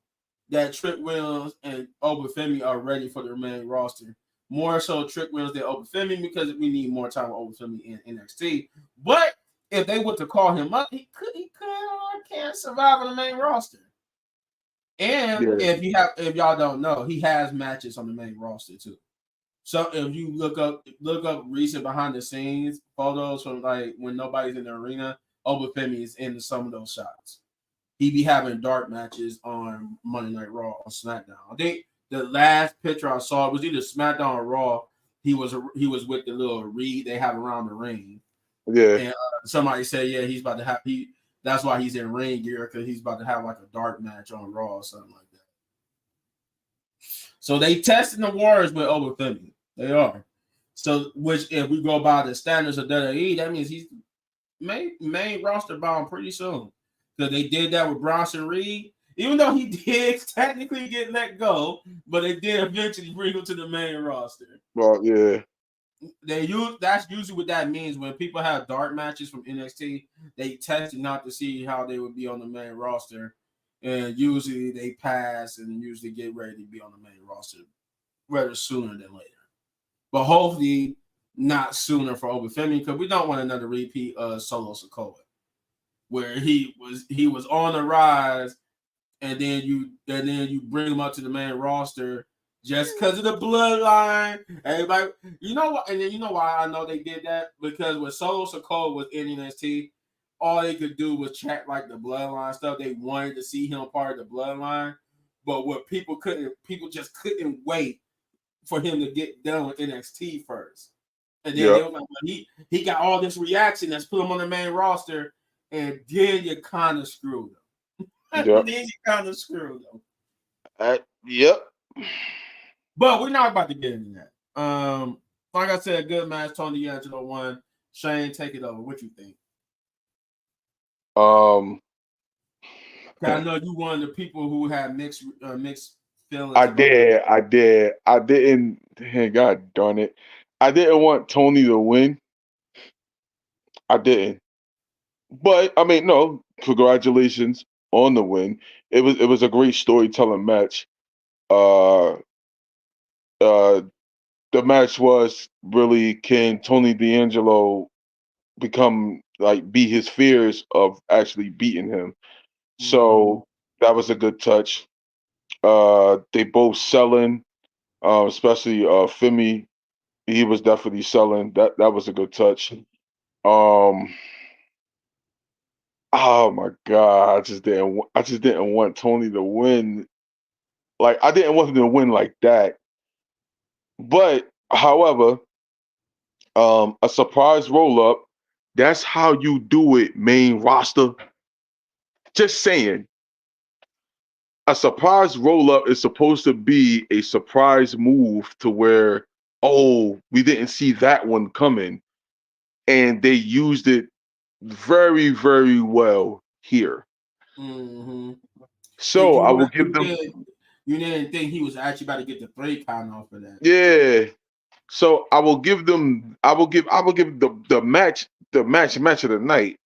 that Trick Williams and Obafemi are ready for the main roster. More so Trick Williams than Obafemi because we need more time with Obafemi in NXT. But if they were to call him up, he can't survive on the main roster. And if y'all don't know, he has matches on the main roster too. So if you look up recent behind the scenes photos from like when nobody's in the arena, Obafemi is in some of those shots. He be having dark matches on Monday Night Raw or SmackDown. I think the last picture I saw was either SmackDown or Raw. He was with the little reed they have around the ring. Yeah. And somebody said, yeah, he's about to have that's why he's in ring gear because he's about to have like a dark match on Raw or something like that. So they testing the Warriors with Obafemi. They are. So which if we go by the standards of WWE, that means he's main roster bound pretty soon. Because they did that with Bronson Reed. Even though he did technically get let go, but they did eventually bring him to the main roster. Well, yeah. That's usually what that means when people have dark matches from NXT. They tested not to see how they would be on the main roster, and usually they pass and usually get ready to be on the main roster rather sooner than later. But hopefully not sooner for Obafemi because we don't want another repeat of Solo Sikoa, where he was on the rise, and then you bring him up to the main roster. Just because of the bloodline, everybody, you know what? And then you know why I know they did that because when Solo Sikoa was in NXT, all they could do was check like the bloodline stuff. They wanted to see him part of the bloodline, but what people just couldn't wait for him to get done with NXT first. And then they were like, well, he got all this reaction that's put him on the main roster, and then you kind of screwed him. Yep. Then you kind of screwed him. Yep. But we're not about to get into that. Like I said, good match. Tony D'Angelo won. Shane, take it over. What you think? Um, 'Cause I know you one of the people who had mixed feelings I about. did, I did, I didn't. God darn it, I didn't want Tony to win. I didn't, but I mean, no. Congratulations on the win. It was a great storytelling match. Uh, uh, the match was really, can Tony D'Angelo become like beat his fears of actually beating him? Mm-hmm. So that was a good touch. They both selling, especially Femi. He was definitely selling. That was a good touch. Um, oh my God, I just didn't want Tony to win. Like I didn't want him to win like that. But however, a surprise roll up. That's how you do it, main roster. Just saying. A surprise roll up is supposed to be a surprise move to where, oh, we didn't see that one coming. And they used it very, very well here. Mm-hmm. And So I will give them, you didn't think he was actually about to get the 3 pound off of that. yeah. So I will give the match of the night.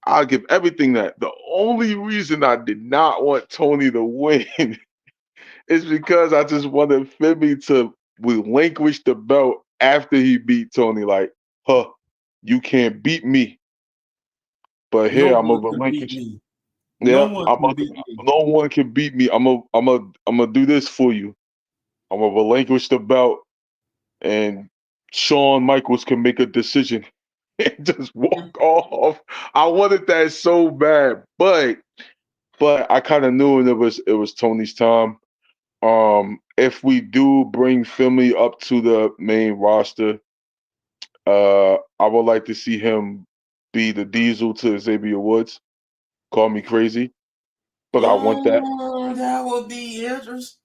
I'll give everything that. The only reason I did not want Tony to win is because I just wanted Fibby to relinquish the belt after he beat Tony. Like, huh, you can't beat me. But No here I'm one gonna can beat relinquish. me. No Yeah, one can beat me. no one can beat me. I'm gonna do this for you. I'm gonna relinquish the belt, and Shawn Michaels can make a decision and just walk off. I wanted that so bad, but I kind of knew it was Tony's time. If we do bring Finley up to the main roster, I would like to see him be the Diesel to Xavier Woods. Call me crazy, but I want that. That would be interesting.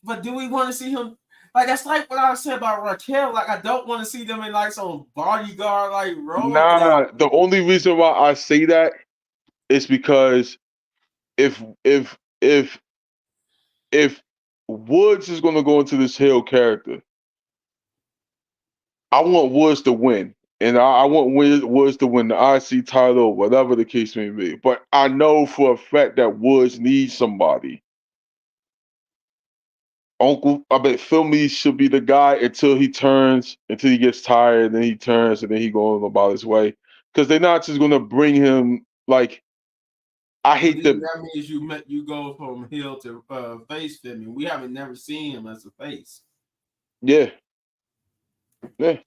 But do we want to see him? Like that's like what I said about Raquel. Like I don't want to see them in like some bodyguard like role. Nah, the only reason why I say that is because if if if if Woods is going to go into this heel character, I want Woods to win. And I want Woods to win the IC title, whatever the case may be. But I know for a fact that Woods needs somebody. I bet Phil Me should be the guy until he gets tired, then he turns, and then he goes about his way. Because they're not just gonna bring him like I So hate then the that means you go from heel to face filming. We haven't never seen him as a face. yeah, yeah.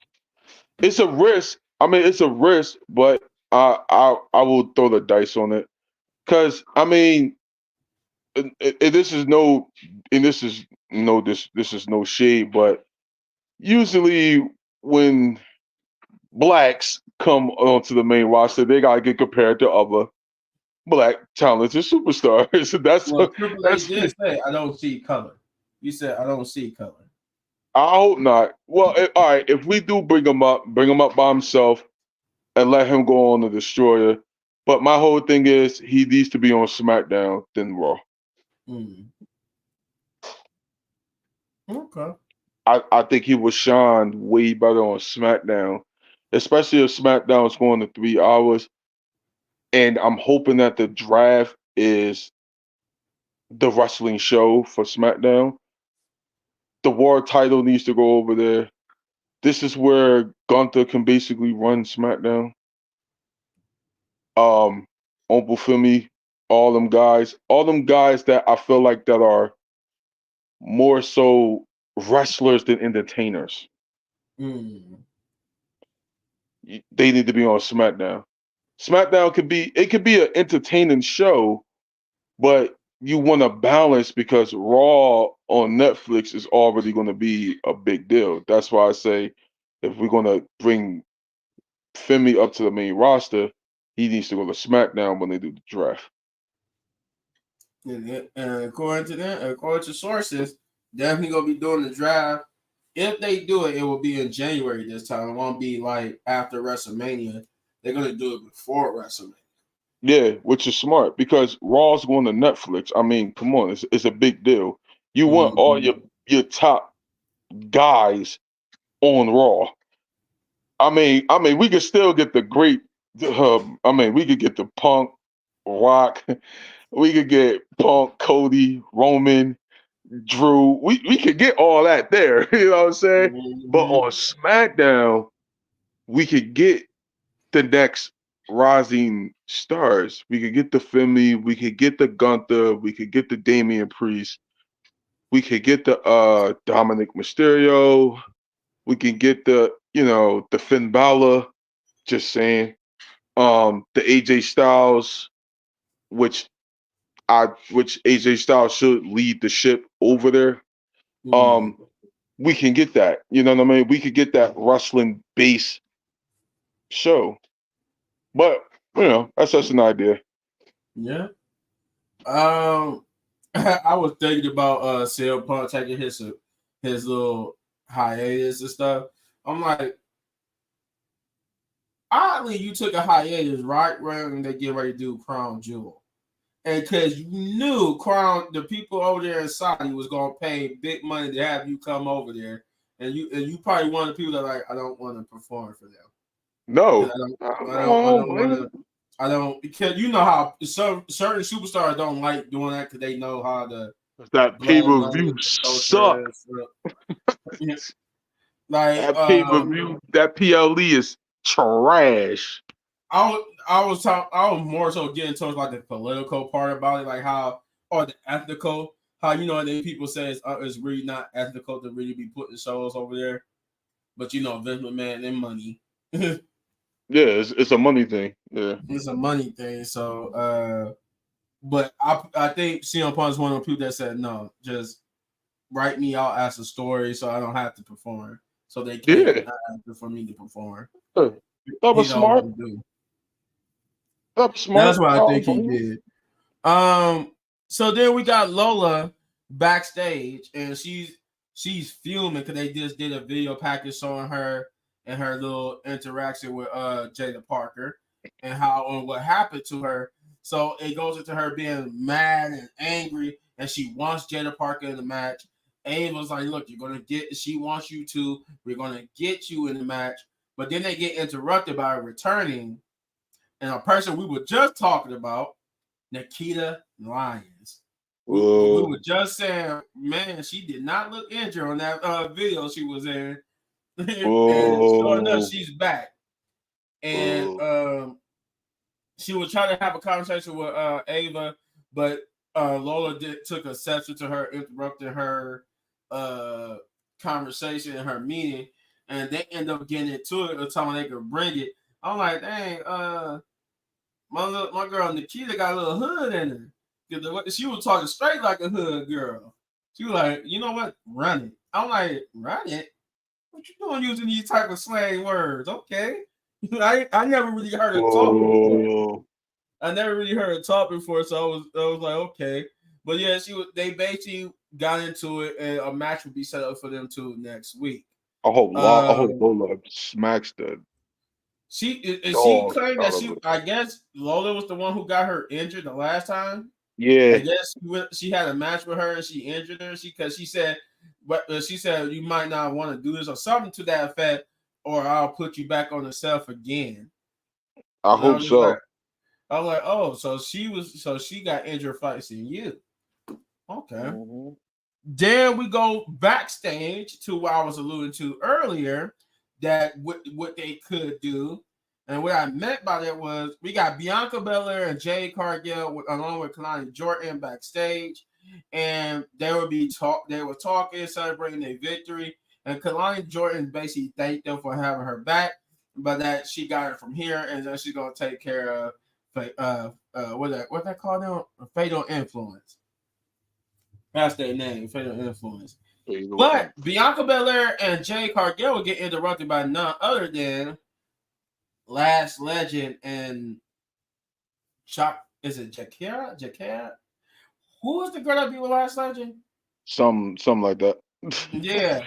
It's a risk. I mean, it's a risk, but I will throw the dice on it. Cause I mean, this is no, and this is no shade, but usually when blacks come onto the main roster, they gotta get compared to other black talented superstars. Well, Triple H That's did say, "I don't see color." You said, "I don't see color." I hope not. Well, all right. If we do bring him up by himself and let him go on the Destroyer. But my whole thing is he needs to be on SmackDown than Raw. Mm. Okay. I think he was shined way better on SmackDown, especially if SmackDown is going to 3 hours. And I'm hoping that the draft is the wrestling show for SmackDown. The World title needs to go over there. This is where Gunther can basically run SmackDown. Um, Uncle Femi, all them guys that I feel like that are more so wrestlers than entertainers. Mm. They need to be on SmackDown. SmackDown could be an entertaining show, but you want to balance because Raw on Netflix is already going to be a big deal. That's why I say if we're going to bring Femi up to the main roster, he needs to go to SmackDown when they do the draft. And according to them, according to sources, definitely gonna be doing the draft if they do it, it will be in January this time. It won't be like after WrestleMania. They're gonna do it before WrestleMania. Yeah, which is smart because Raw's going to Netflix. I mean, come on, it's a big deal. You want all Mm-hmm. your top guys on Raw. I mean, we could still get the great. I mean, we could get the Punk, Rock. We could get Punk, Cody, Roman, Drew. We could get all that there. You know what I'm saying? But Mm-hmm. on SmackDown, we could get the next rising stars. We could get the Finley. We could get the Gunther. We could get the Damian Priest. We could get the Dominic Mysterio. We can get the Finn Balor. Just saying. The AJ Styles, which which AJ Styles should lead the ship over there. Mm-hmm. Um, we can get that. You know what I mean? We could get that wrestling base show. But that's just an idea. Yeah. Um, I was thinking about CM Punk taking his little hiatus and stuff. I'm like, oddly, you took a hiatus right when they get ready to do Crown Jewel, and because you knew the people over there in Saudi was gonna pay big money to have you come over there, and you probably one of the people that like I don't want to perform for them because No, I don't I I don't I don't don't want blame to. I don't because you know how certain superstars don't like doing that because they know how the you. That pay blood per money view and the culture suck. and stuff. Yeah. Like That pay per view, that PLE is trash. I was more so getting towards like the political part about it, like how or the ethical, how then people say it's really not ethical to really be putting shows over there, but Vince McMahon and money, it's Yeah, it's a money thing. Yeah. a money thing. So, but I think CM Punk is one of the people that said no, just write me out as a story so I don't have to perform, so they can't Yeah. for me to perform. That He was don't smart. want to do. That was That's smart. what I I think don't he blame you. did. So then we got Lola backstage, and she's fuming because they just did a video package showing her and her little interaction with Jada Parker and what happened to her. So it goes into her being mad and angry, and she wants Jada Parker in the match. Ava's like, "Look, you're gonna get. She wants you to. We're gonna get you in the match." But then they get interrupted by returning and a person we were just talking about, Nikita Lyons. We Uh, were just saying, man, she did not look injured on that video she was in. And sure enough, uh, she's back. And uh. she was trying to have a conversation with Ava, but Lola took exception to her interrupting her uh, conversation and her meeting, and they end up getting into it or telling they could bring it. I'm like, dang, my girl Nikita got a little hood in her. She was talking straight like a hood girl. She was like, you know what? Run it. I'm like, run it? What you doing using these type of slang words? Okay. I never really heard her talk before. Oh, I never really heard her talk before, so I was like, okay. But yeah, they basically got into it and a match would be set up for them too next week. I hope Um Lola smacks the she dog claimed that out of her. I guess Lola was the one who got her injured the last time. I Yeah, guess she had a match with her and she injured her. She said, but she said you might not want to do this or something to that effect, or I'll put you back on the shelf again. I And I hope was just like, so. oh, so she got injured fighting you. Okay. Hmm. Then we go backstage to what I was alluding to earlier, that what they could do. And what I meant by that was we got Bianca Belair and Jade Cargill along with Kalani Jordan backstage, and they were talking, celebrating their victory, and Kalani Jordan basically thanked them for having her back, but that she got it from here, and then she's gonna take care of what that called them, fatal influence. That's their name, Fatal Influence. But Bianca Belair and Jay Cargill will get interrupted by none other than Last Legend and Chuck. Is it Jakara? Jakara? Who was the girl that be with Last Legend? Something like that. Yeah.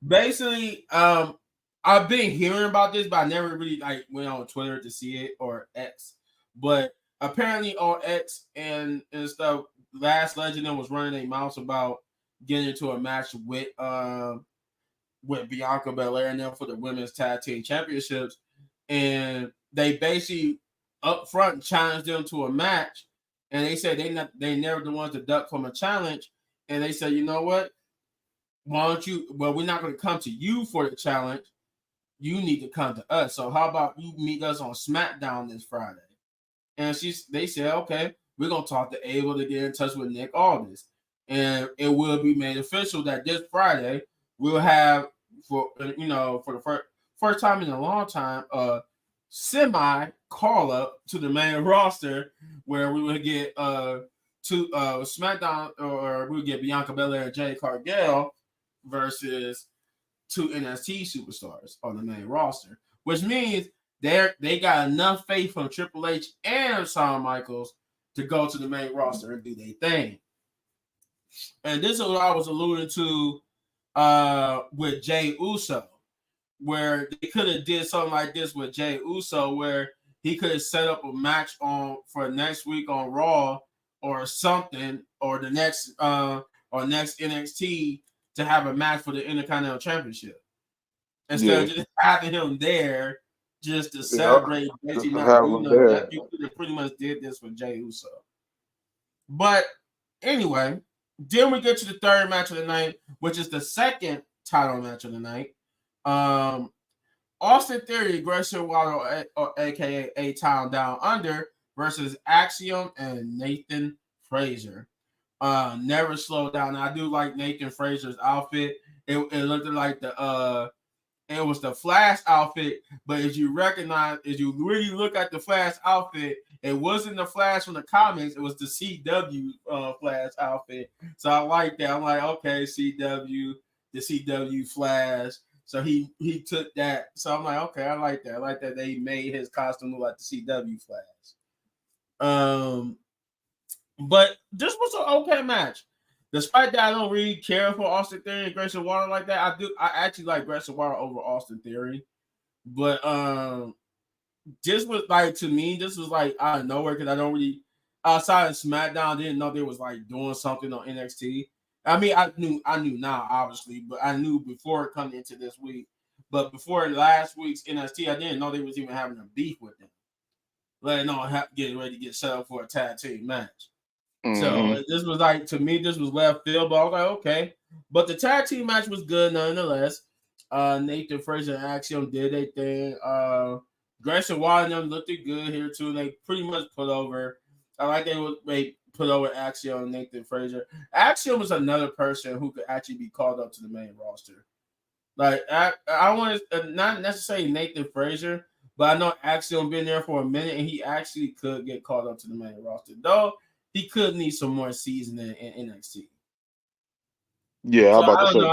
Basically, I've been hearing about this, but I never really like went on Twitter to see it or X. But apparently on X and stuff, Last Legend was running a mouse about getting into a match with Bianca Belair and them for the women's tag team championships, and they basically up front challenged them to a match, and they said they never the ones to duck from a challenge, and they said, you know what, why don't you? Well, we're not going to come to you for the challenge. You need to come to us. So how about you meet us on SmackDown this Friday? And they said, okay, we're gonna talk to Ava to get in touch with Nick Aldis, and it will be made official that this Friday we'll have for the first time in a long time semi call up to the main roster where we would get to SmackDown, or we would get Bianca Belair and Jade Cargill versus two NXT superstars on the main roster, which means they got enough faith from Triple H and Shawn Michaels to go to the main roster and do their thing. And this is what I was alluding to with Jay Uso, where they could have did something like this with Jay Uso, where he could have set up a match on for next week on Raw or something, or the next NXT to have a match for the Intercontinental Championship instead of just having him there just to celebrate. Just to have him there. You could have pretty much did this with Jay Uso. But anyway, then we get to the third match of the night, which is the second title match of the night. Austin Theory, Grayson Waller, aka A-Town Down Under, versus Axiom and Nathan Frazier. Never slow down. I do like Nathan Frazier's outfit. It looked like it was the Flash outfit, but as you really look at the Flash outfit, it wasn't the Flash from the comics, it was the CW Flash outfit. So I like that. I'm like, okay, the CW Flash. So he took that. So I'm like, okay, I like that. I like that they made his costume look like the CW Flash. But this was an okay match. Despite that, I don't really care for Austin Theory and Grayson Waller like that. I actually like Grayson Waller over Austin Theory. But this was like, to me, this was like out of nowhere, because I don't really, outside of SmackDown, didn't know they was like doing something on NXT. I mean, I knew now, obviously, but I knew before coming into this week. But before last week's NXT, I didn't know they was even having a beef with them. Letting on getting ready to get set up for a tag team match. So this was like, to me, this was left field, but I was like, okay. But the tag team match was good nonetheless. Nathan Frazier and Axiom did their thing. Grayson Waller and them looked good here too. They pretty much put over. I like they put over Axiom and Nathan Frazier. Axiom was another person who could actually be called up to the main roster. Like I want to not necessarily Nathan Frazier, but I know Axiom been there for a minute and he actually could get called up to the main roster. Though he could need some more seasoning in NXT. Yeah, So I'm about I to don't say. know.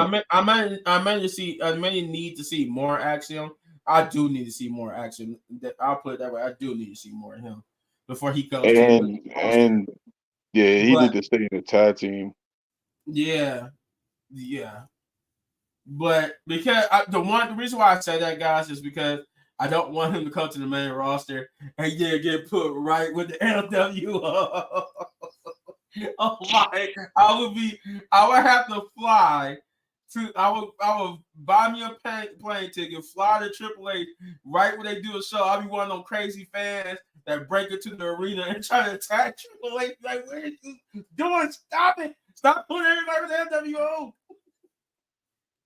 I may need to see more Axiom. I do need to see more action. I'll put it that way. I do need to see more of him before he goes to the main roster. And yeah, he But need to stay in the tag team. yeah. But because the reason why I say that, guys, is because I don't want him to come to the main roster and get put right with the LWO. Oh my! I would have to fly to. I would buy me a plane ticket, fly to Triple H right when they do a show. I'll be one of those crazy fans that break into the arena and try to attack Triple H. Like, what are you doing? Stop it! Stop putting everybody with the LWO.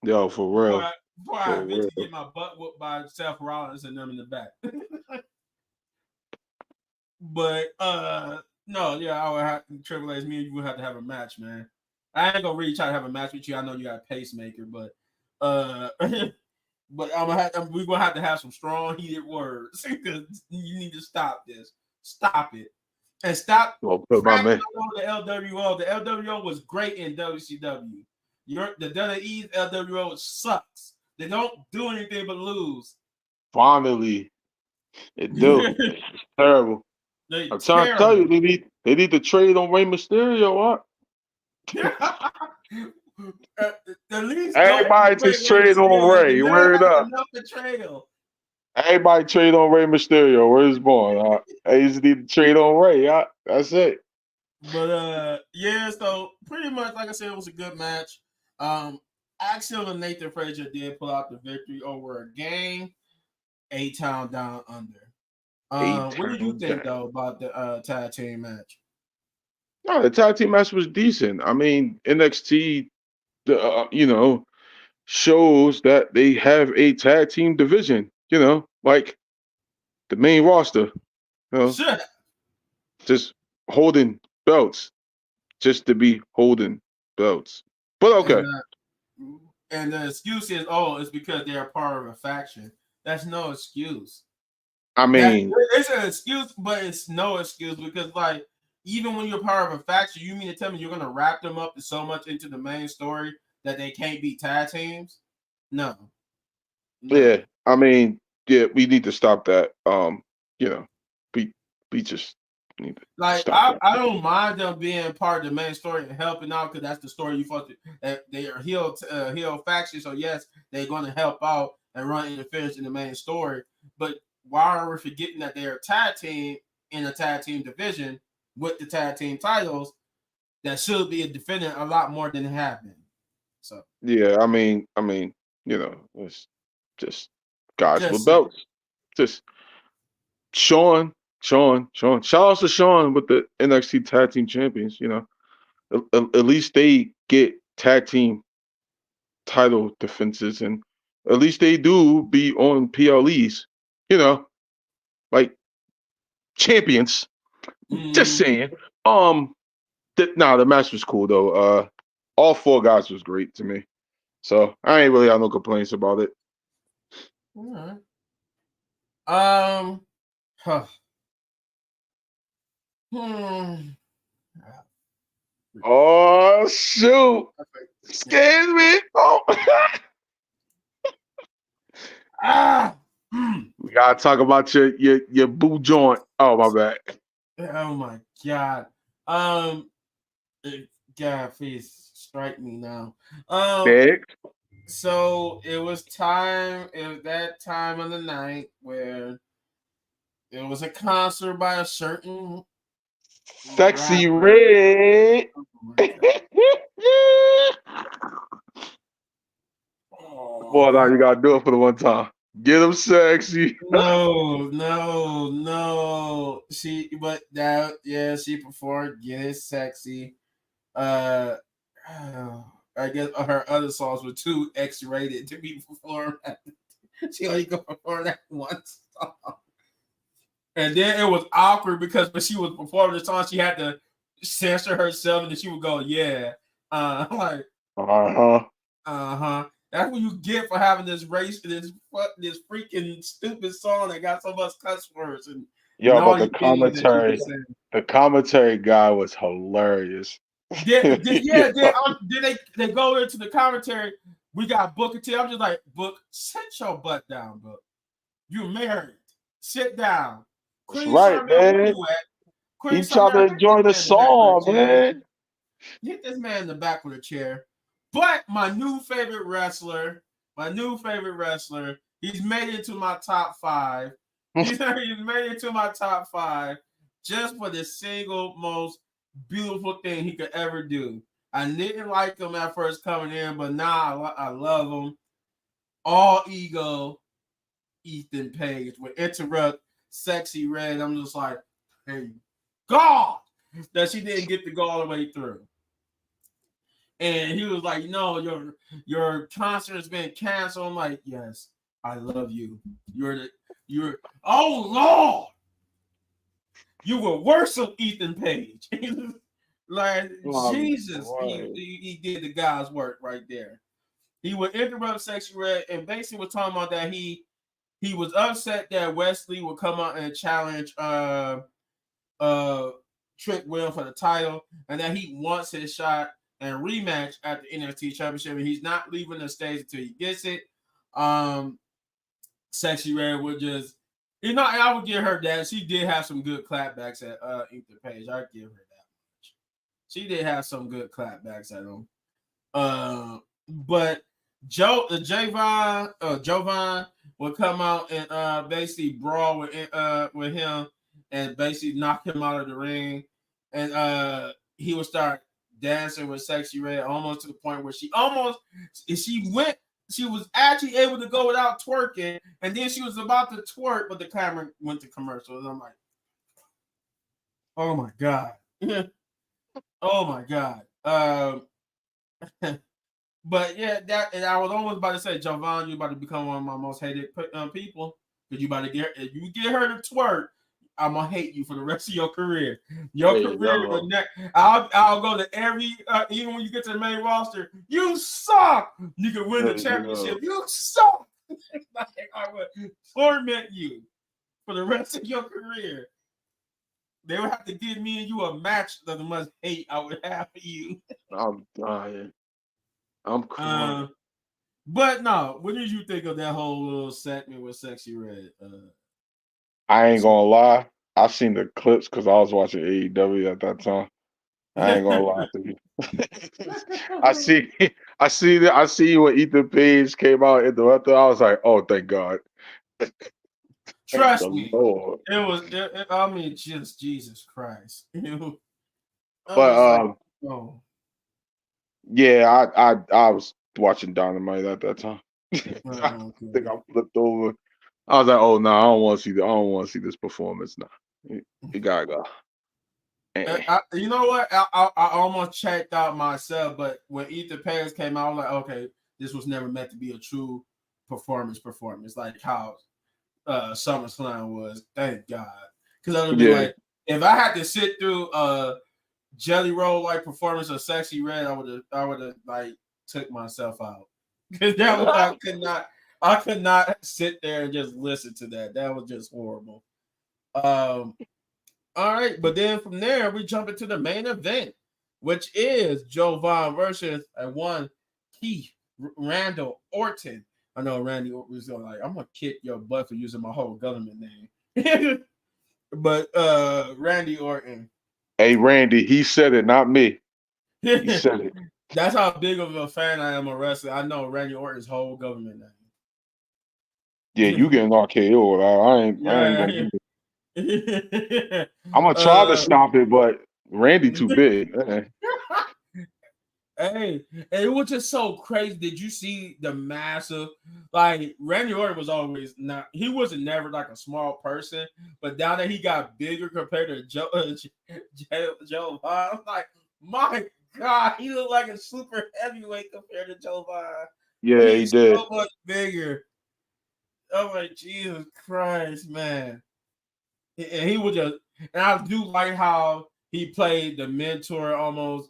Yo, for real. Before I eventually get my butt whooped by Seth Rollins and them in the back. But no, yeah, I would have Triple H. Me and you would have to have a match, man. I ain't gonna really try to have a match with you. I know you got a pacemaker, but but we're gonna have to have some strong, heated words because you need to stop this. Stop it. And stop my the LWO. The LWO was great in WCW. The WWE's LWO sucks. They don't do anything but lose. Finally, it do. It's terrible. I'm trying to tell you, they need to trade on Rey Mysterio. What? At least don't Everybody trade just Rey trade on Mysterio. Ray. You never Word had up. enough betrayal. Everybody trade on Ray Mysterio. Where's born? I just need to trade on Ray. That's it. But yeah, so pretty much like I said, it was a good match. Axel and Nathan Frazier did pull out the victory over a gang, A-Town Down Under. What did you A-Town think down. though about the tag team match? No, the tag team match was decent. I mean, NXT, shows that they have a tag team division. Like the main roster. You know, Sure. just holding belts, just to be holding belts. But And okay. and the excuse is, oh, it's because they're part of a faction. That's no excuse. I That mean, it's an excuse, but it's no excuse because like even when you're part of a faction, you mean to tell me you're gonna wrap them up so much into the main story that they can't be tag teams? No, no. yeah. I mean, yeah. We need to stop that. You know, we we just need to Like stop that. I don't mind them being part of the main story and helping out because that's the story you thought that they are heel faction. So yes, they're going to help out and run interference in the main story. But why are we forgetting that they're a tag team in a tag team division with the tag team titles that should be defending a lot more than it have been. So Yeah. It's just guys with just saying. belts. Just Sean. Shout out to Sean with the NXT Tag Team Champions. At least they get tag team title defenses, and at least they do be on PLEs. You know, like champions. Just Mm, saying. The match was cool though. All four guys was great to me, so I ain't really have no complaints about it. all right. Um. Huh. Hmm. Oh shoot! Scared me. Oh. Ah. Mm. We gotta talk about your boo joint. Oh my bad. Oh my god. Um. God, please strike me now. Um. Big. So it was time. It was that time of the night where it was a concert by a certain Sexy rapper. red. Oh my god. Boy, now Oh. you gotta do it for the one time. Get him sexy. No, no, no. But that, yeah, she performed "Get It Sexy." Uh, I guess her other songs were too X-rated to be performed. She only could perform that one song, and then it was awkward because when she was performing the song, she had to censor herself, and then she would go, "Yeah." I'm like, Uh-huh. uh-huh. That's what you get for having this freaking stupid song that got so much cuss words and Yo, all but these idiots that you can say. the commentary guy was hilarious. Then they go into the commentary. We got Booker T. I'm just like, Book, sit your butt down, Book. You married. Sit down. That's Queen right, Sharmell, where man. you at? Queen He tried to Sharmell, hit this enjoy the man in the back with a song, chair. man. Hit this man in the back with a chair. But my new favorite wrestler, he's made it to my top five. He's made it to my top five just for the single most beautiful thing he could ever do. I didn't like him at first coming in, but now I love him. All ego, Ethan Page would interrupt Sexy Red. I'm just like, hey, God, that she didn't get to go all the way through. And he was like, "No, your concert has been canceled." I'm like, "Yes, I love you. You're oh Lord, you were worse than Ethan Page." Like Um, Jesus, he, right. he he did the guy's work right there. He would interrupt Sexy Red and basically was talking about that he was upset that Wesley would come out and challenge uh Trick Will for the title, and that he wants his shot and rematch at the NXT Championship, and he's not leaving the stage until he gets it. Um, Sexy Red would just, I would give her that. She did have some good clapbacks at Ethan Page. I give her that much. She did have some good clapbacks at him. But Jovan would come out and basically brawl with him and basically knock him out of the ring, and he would start dancing with Sexy Red almost to the point where she was actually able to go without twerking, and then she was about to twerk, but the camera went to commercial, and I'm like, oh my god, oh my god. But yeah, that and I was almost about to say, Jovan, you about to become one of my most hated people because you about to get if you get her to twerk, I'm gonna hate you for the rest of your career. Your Hey, career, yo. I'll go to every even when you get to the main roster, you suck. You can win the Hey, championship, yo. you suck. Like, I would torment you for the rest of your career. They would have to give me and you a match of the much hate I would have for you. I'm dying. I'm crying. Uh, But no, what did you think of that whole little segment with Sexy Red? I ain't gonna lie. I seen the clips because I was watching AEW at that time. I ain't gonna lie to you. I see, I see when Ethan Page came out in the weather. I was like, oh, thank God, thank Trust the me, Lord. it was. I mean, just Jesus Christ. I'm But just like, oh, yeah, I was watching Dynamite at that time. I think okay. I flipped over. I was like, oh no, I don't want to see I don't want to see this performance now. You gotta go. Eh. You know what? I almost checked out myself, but when Ethan Page came out, I was like, okay, this was never meant to be a true performance, like how SummerSlam was. Thank God, because I would have been Yeah, like, if I had to sit through Jelly Roll like performance of Sexy Red, I would have like took myself out because I could not sit there and just listen to that. That was just horrible. All right, but then from there we jump into the main event, which is Jovan versus one Keith Randall Orton. I know Randy Orton was going like, I'm gonna kick your butt for using my whole government name. But Randy Orton. hey Randy, he said it, not me. He said it. That's how big of a fan I am of wrestling. I know Randy Orton's whole government Yeah, you name. getting RKO. I ain't Yeah. gonna do it. I'm gonna try to uh, stop it, but Randy too big. hey, and it was just so crazy. Did you see the massive like Randy Orton was always not he wasn't never like a small person, but now that he got bigger compared to Joe Vaughn, I'm like, my God, he looked like a super heavyweight compared to Joe Vaughn. Yeah, he He's did. so much bigger. I'm like, Jesus Christ, man. And he was just, and I do like how he played the mentor, almost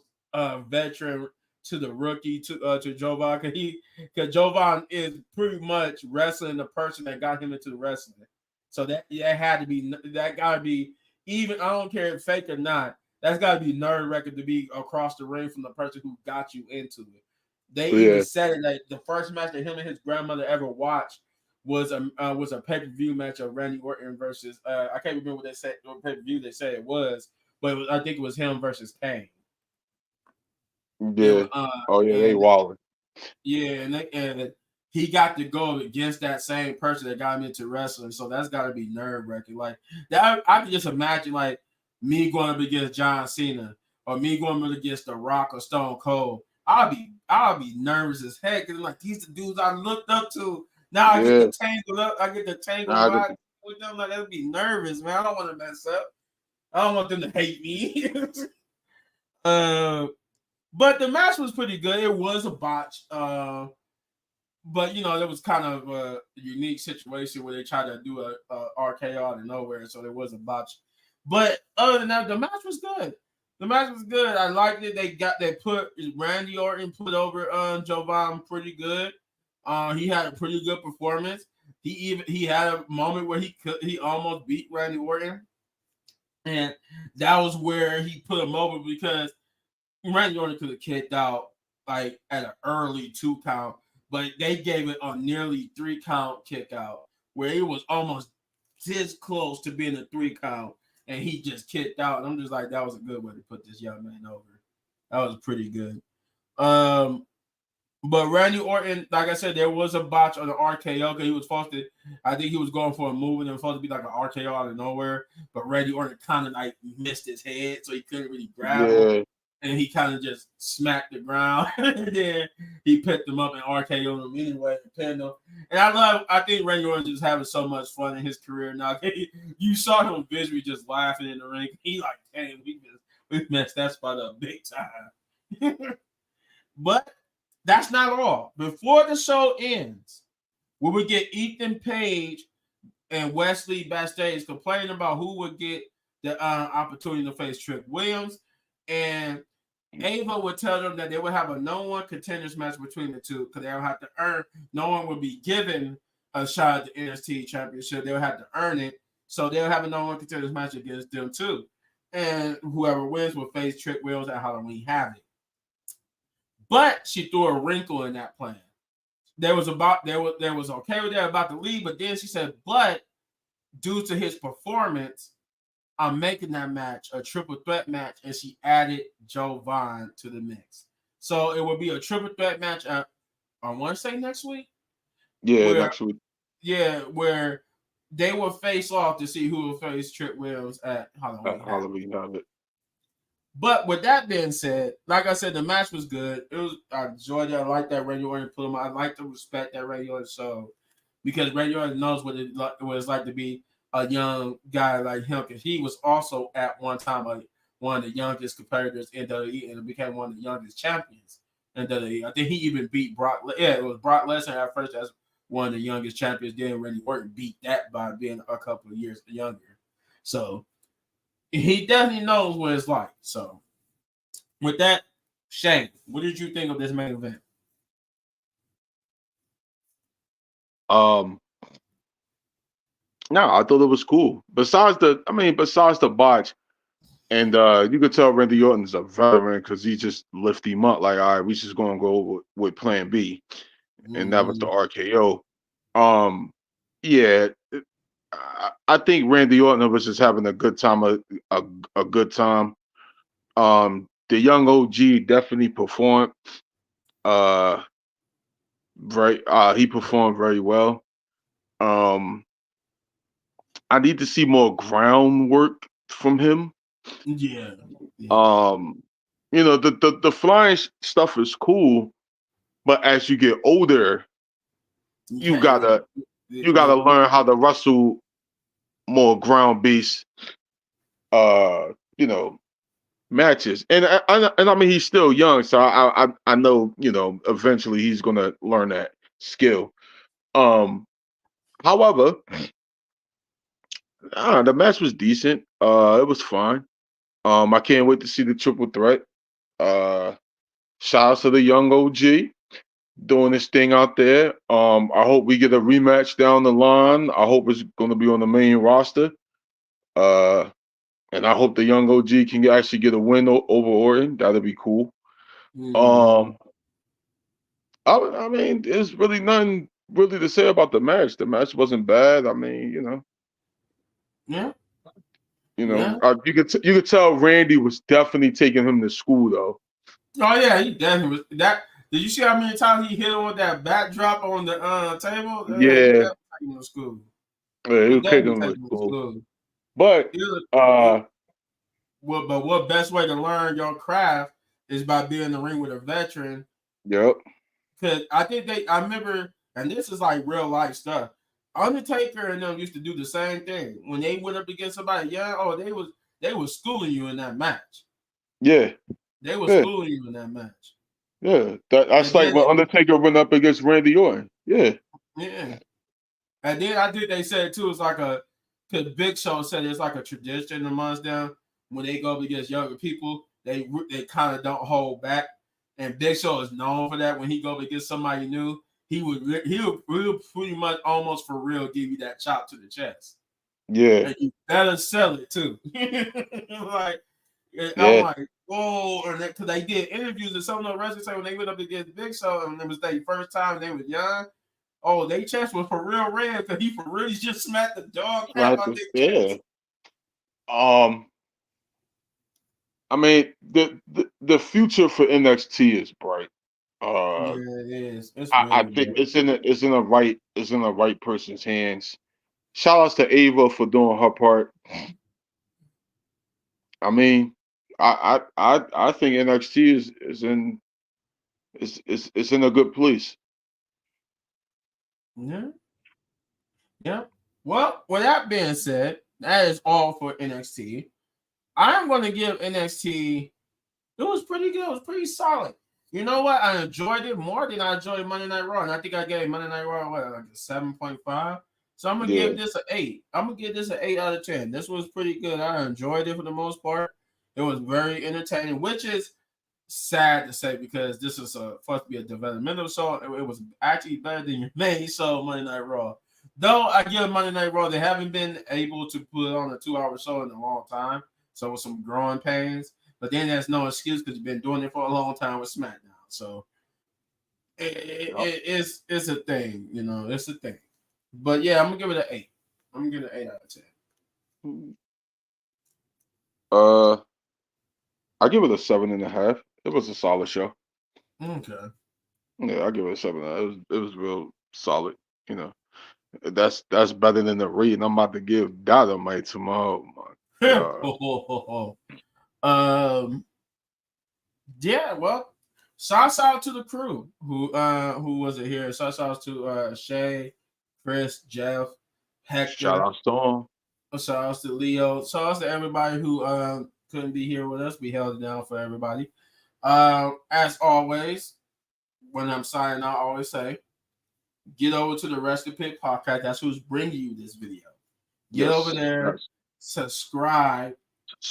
veteran to the rookie to Jovan, because Jovan is pretty much wrestling the person that got him into wrestling. So that had to be that got to be even. I don't care if fake or not. That's got to be nerve record to be across the ring from the person who got you into it. They even Yeah, said it that the first match that him and his grandmother ever watched was a pay-per-view match of Randy Orton versus I can't remember what they said what pay-per-view they said it was, but I think it was him versus Kane. It yeah. was Oh yeah, they and wilding. yeah, and he got to go against that same person that got him into wrestling, so that's got to be nerve-wracking. Like that, I can just imagine like me going up against John Cena or me going up against The Rock or Stone Cold. I'll be nervous as heck because like these the dudes I looked up to. Now I get Yeah, the tangled up. I get the tangled I just, ride with them. Like that'd be nervous, man. I don't want to mess up. I don't want them to hate me. uh, but the match was pretty good. It was a botch. But you know, it was kind of a unique situation where they tried to do a RKO out of nowhere, so there was a botch. But other than that, the match was good. The match was good. I liked it. They put Randy Orton put over Jovan pretty good. He had a pretty good performance. He had a moment where he almost beat Randy Orton, and that was where he put him over because Randy Orton could have kicked out like at an early 2 count, but they gave it a nearly 3 count kick out where it was almost this close to being a 3 count, and he just kicked out. And I'm just like, that was a good way to put this young man over. That was pretty good. But Randy Orton, like I said, there was a botch on the RKO because he was supposed to. I think he was going for a move and it was supposed to be like an RKO out of nowhere. But Randy Orton kind of like missed his head, so he couldn't really grab him, Yeah, and he kind of just smacked the ground. And then he picked him up and RKO'd him anyway and pinned him. And I think Randy Orton just having so much fun in his career now. You saw him visually just laughing in the ring. He like, damn, we messed that spot up big time. But that's not all. Before the show ends, we would get Ethan Page and Wesley backstage complaining about who would get the opportunity to face Trick Williams. And Ava would tell them that they would have a no one contenders match between the two because they would have to earn. No one would be given a shot at the NXT championship. They would have to earn it. So they'll have a no one contenders match against them too. And whoever wins will face Trick Williams at Halloween Havoc. But she threw a wrinkle in that plan. There was okay with that about the lead, but then she said, but due to his performance, I'm making that match a triple threat match, and she added Joe Vaughn to the mix. So it will be a triple threat match I want to say next week. yeah, Where next week where they will face off to see who will face Trick Williams at at Halloween Havoc. Halloween have it. But with that being said, like I said, the match was good. I enjoyed it. I like that Randy Orton put him. I like to respect that Randy Orton show because Randy Orton knows what it's like to be a young guy like him. Because he was also at one time one of the youngest competitors in WWE and became one of the youngest champions in WWE. I think he even beat Brock. Yeah, it was Brock Lesnar at first as one of the youngest champions. Then Randy Orton beat that by being a couple of years younger. So he definitely knows what it's like. So, with that, Shane, what did you think of this main event? Um, no, I thought it was cool. Besides the botch, and you could tell Randy Orton's a veteran because he just lift him up like, all right, we just gonna go with Plan B, and that was the Mm-hmm. RKO. Um, yeah, I think Randy Orton was just having a good time, a good time. The young OG definitely performed. Uh, he performed very well. Um, I need to see more groundwork from him. Yeah, yeah. Um, the flying stuff is cool, but as you get older, You you can't. gotta you gotta learn how to wrestle more ground based, uh, you know, matches. And I mean he's still young, so I know eventually he's gonna learn that skill. Um, however, the match was decent. It was fine. I can't wait to see the triple threat. Uh, Shout out to the young OG doing his thing out there. I hope we get a rematch down the line. I hope it's going to be on the main roster. Uh, and I hope the young OG can actually get a win over Orton. That'd be cool. Mm-hmm. Um, I mean, there's really nothing really to say about the match. The match wasn't bad. I mean, Yeah, yeah. you could tell Randy was definitely taking him to school though. Oh yeah, he definitely was. That did you see how many times he hit him with that backdrop on the table? Yeah, he Yeah, definitely taking him to school. yeah, he He was taking definitely him to taking him to school. school. But It, it, uh, but what best way to learn your craft is by being in the ring with a veteran. yep, Because I remember, and this is like real life stuff. Undertaker and them used to do the same thing when they went up against somebody young. Oh, they was schooling you in that match. yeah, They were yeah. schooling you in that match. Yeah, that's And like then, when Undertaker went up against Randy Orton. Yeah, yeah, and then I think they said too. It's like because Big Show said it's like a tradition amongst them when they go up against younger people. They kind of don't hold back, and Big Show is known for that. When he go up against somebody new, he would pretty much almost for real give you that chop to the chest, yeah, and you better sell it too. Like I'm yeah. like, whoa, and because they did interviews and some of the wrestlers say when they went up against Big Show and it was their first time they was young. Oh, they chest was for real red because he for really just smacked the dog crap Like out this, their yeah. chest. Um, I mean the future for NXT is bright. Uh, Yeah, it is. It's I really think good. it's in the right person's hands. Shout outs to Ava for doing her part. I mean, I think NXT is in a good place. Yeah, yeah. Well, with that being said, that is all for NXT. I'm going to give NXT. It was pretty good. It was pretty solid. You know what? I enjoyed it more than I enjoyed Monday Night Raw, and I think I gave Monday Night Raw like a 7.5. So I'm gonna Yeah. give this an 8. I'm gonna give this an 8 out of 10. This was pretty good. I enjoyed it for the most part. It was very entertaining, which is sad to say because this is supposed to be a developmental show. It was actually better than your main show, Monday Night Raw. Though I give Monday Night Raw, they haven't been able to put on a 2 hour show in a long time. So with some growing pains. But then there's no excuse because you've been doing it for a long time with SmackDown. So it's a thing, it's a thing. But yeah, I'm gonna give it an 8. I'm gonna give it an 8 out of 10. Uh, I give it a 7.5. It was a solid show. Okay. Yeah, I give it a 7. It was real solid. You know, that's better than the reading I'm about to give Dynamite tomorrow. Oh my God. um Yeah, well, shouts out to the crew who was it here. Shouts out to Shay, Chris, Jeff, Shout Hector. out Storm. Shout outs to Leo. Shout outs to everybody who couldn't be here with us. We held it down for everybody. As always, when I'm signing out, I always say, get over to the Rest of Pit podcast. That's who's bringing you this video. Get over Yes. there, Yes. subscribe,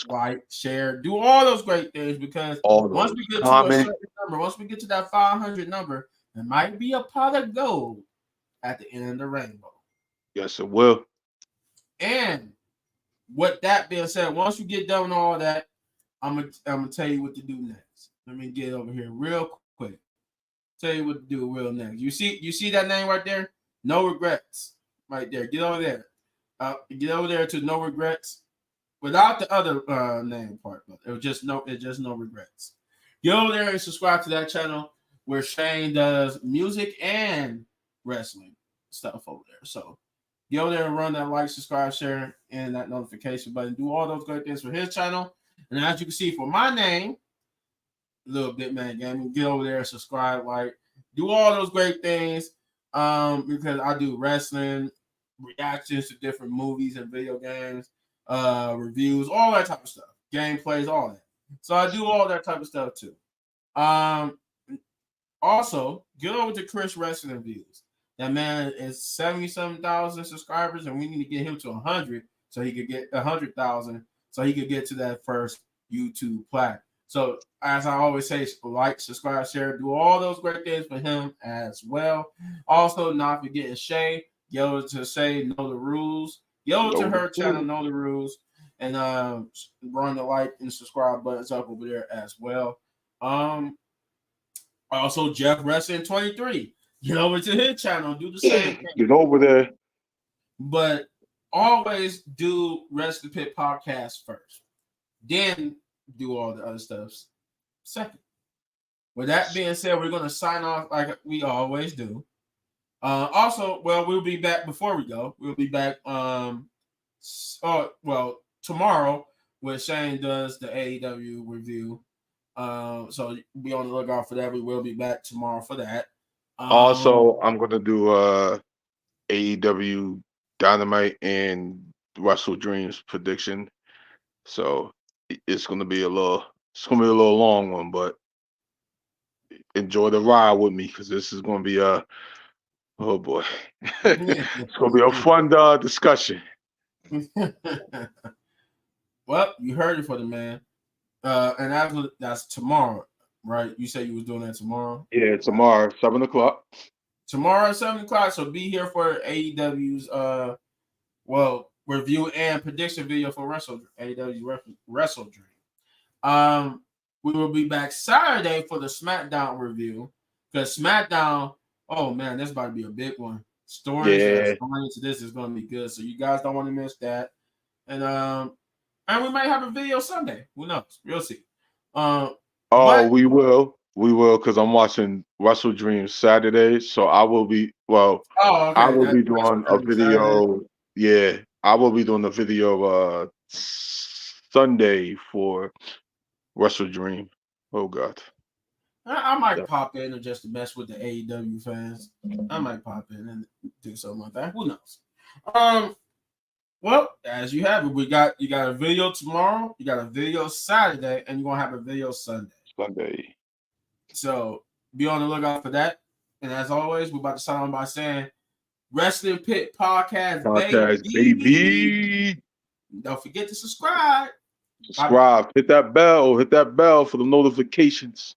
like, share, do all those great things because All once those we get to a comment. certain number, once we get to that 500 number, there might be a pot of gold at the end of the rainbow. Yes, it will. And with that being said, once we get done with all that, I'm gonna tell you what to do next. Let me get over here real quick. Tell you what to do real next. You see that name right there? No regrets, right there. Get over there. Get over there to no regrets without the other name part, but it's just no regrets. Get over there and subscribe to that channel where Shane does music and wrestling stuff over there. So get over there and run that like, subscribe, share, and that notification button. Do all those great things for his channel. And as you can see for my name, Little Bit Man Gaming, get over there and subscribe, like, do all those great things. Because I do wrestling, reactions to different movies and video games, reviews, all that type of stuff, gameplays, all that. So I do all that type of stuff too. Um, Also, get over to Chris Wrestling Views. That man is 77,000 subscribers, and we need to get him to 100 so he could get 100,000 so he could get to that first YouTube plaque. So, as I always say, like, subscribe, share, do all those great things for him as well. Also, not forgetting Shay. Get over to Shay, know the rules. Get over to Know the her channel, rules. know the rules, and run the like and subscribe buttons up over there as well. Um, Also, Jeff Wrestling 23. Get over to his channel, do the same thing. Get over there. But always do Rest the Pit podcast first. Then do all the other stuff second. With that being said, we're going to sign off like we always do. Also, well, we'll be back before we go. We'll be back tomorrow when Shane does the AEW review. So be on the lookout for that. We will be back tomorrow for that. Also, I'm gonna do AEW Dynamite and Wrestle Dreams prediction. So it's gonna be a little long one, but enjoy the ride with me because this is gonna be oh boy, it's gonna be a fun discussion. Well, you heard it for the man. And that's tomorrow, right? You said you was doing that tomorrow. Yeah, tomorrow 7 o'clock. Tomorrow at 7 o'clock. So be here for AEW's review and prediction video for AEW Wrestle Dream. We will be back Saturday for the SmackDown review because SmackDown. Oh man, this is about to be a big one. Stories that's Yeah. going into this is going to be good, so you guys don't want to miss that. And we might have a video Sunday. Who knows? We'll see. Oh, But we will. We will, because I'm watching Wrestle Dream Saturday, so I will be. Well, Oh, I okay. will That's be doing a Saturday. video. Yeah, I will be doing a video Sunday for Wrestle Dream. Oh God. I might Yeah. pop in and just to mess with the AEW fans. I might pop in and do something like that. Who knows? Um, well, as you have it, you got a video tomorrow, you got a video Saturday, and you're gonna have a video Sunday. Sunday. So be on the lookout for that. And as always, we're about to sign on by saying Wrestling Pit Podcast, Podcast, baby. baby. Don't forget to subscribe. Bye bye. Subscribe. Hit that bell for the notifications.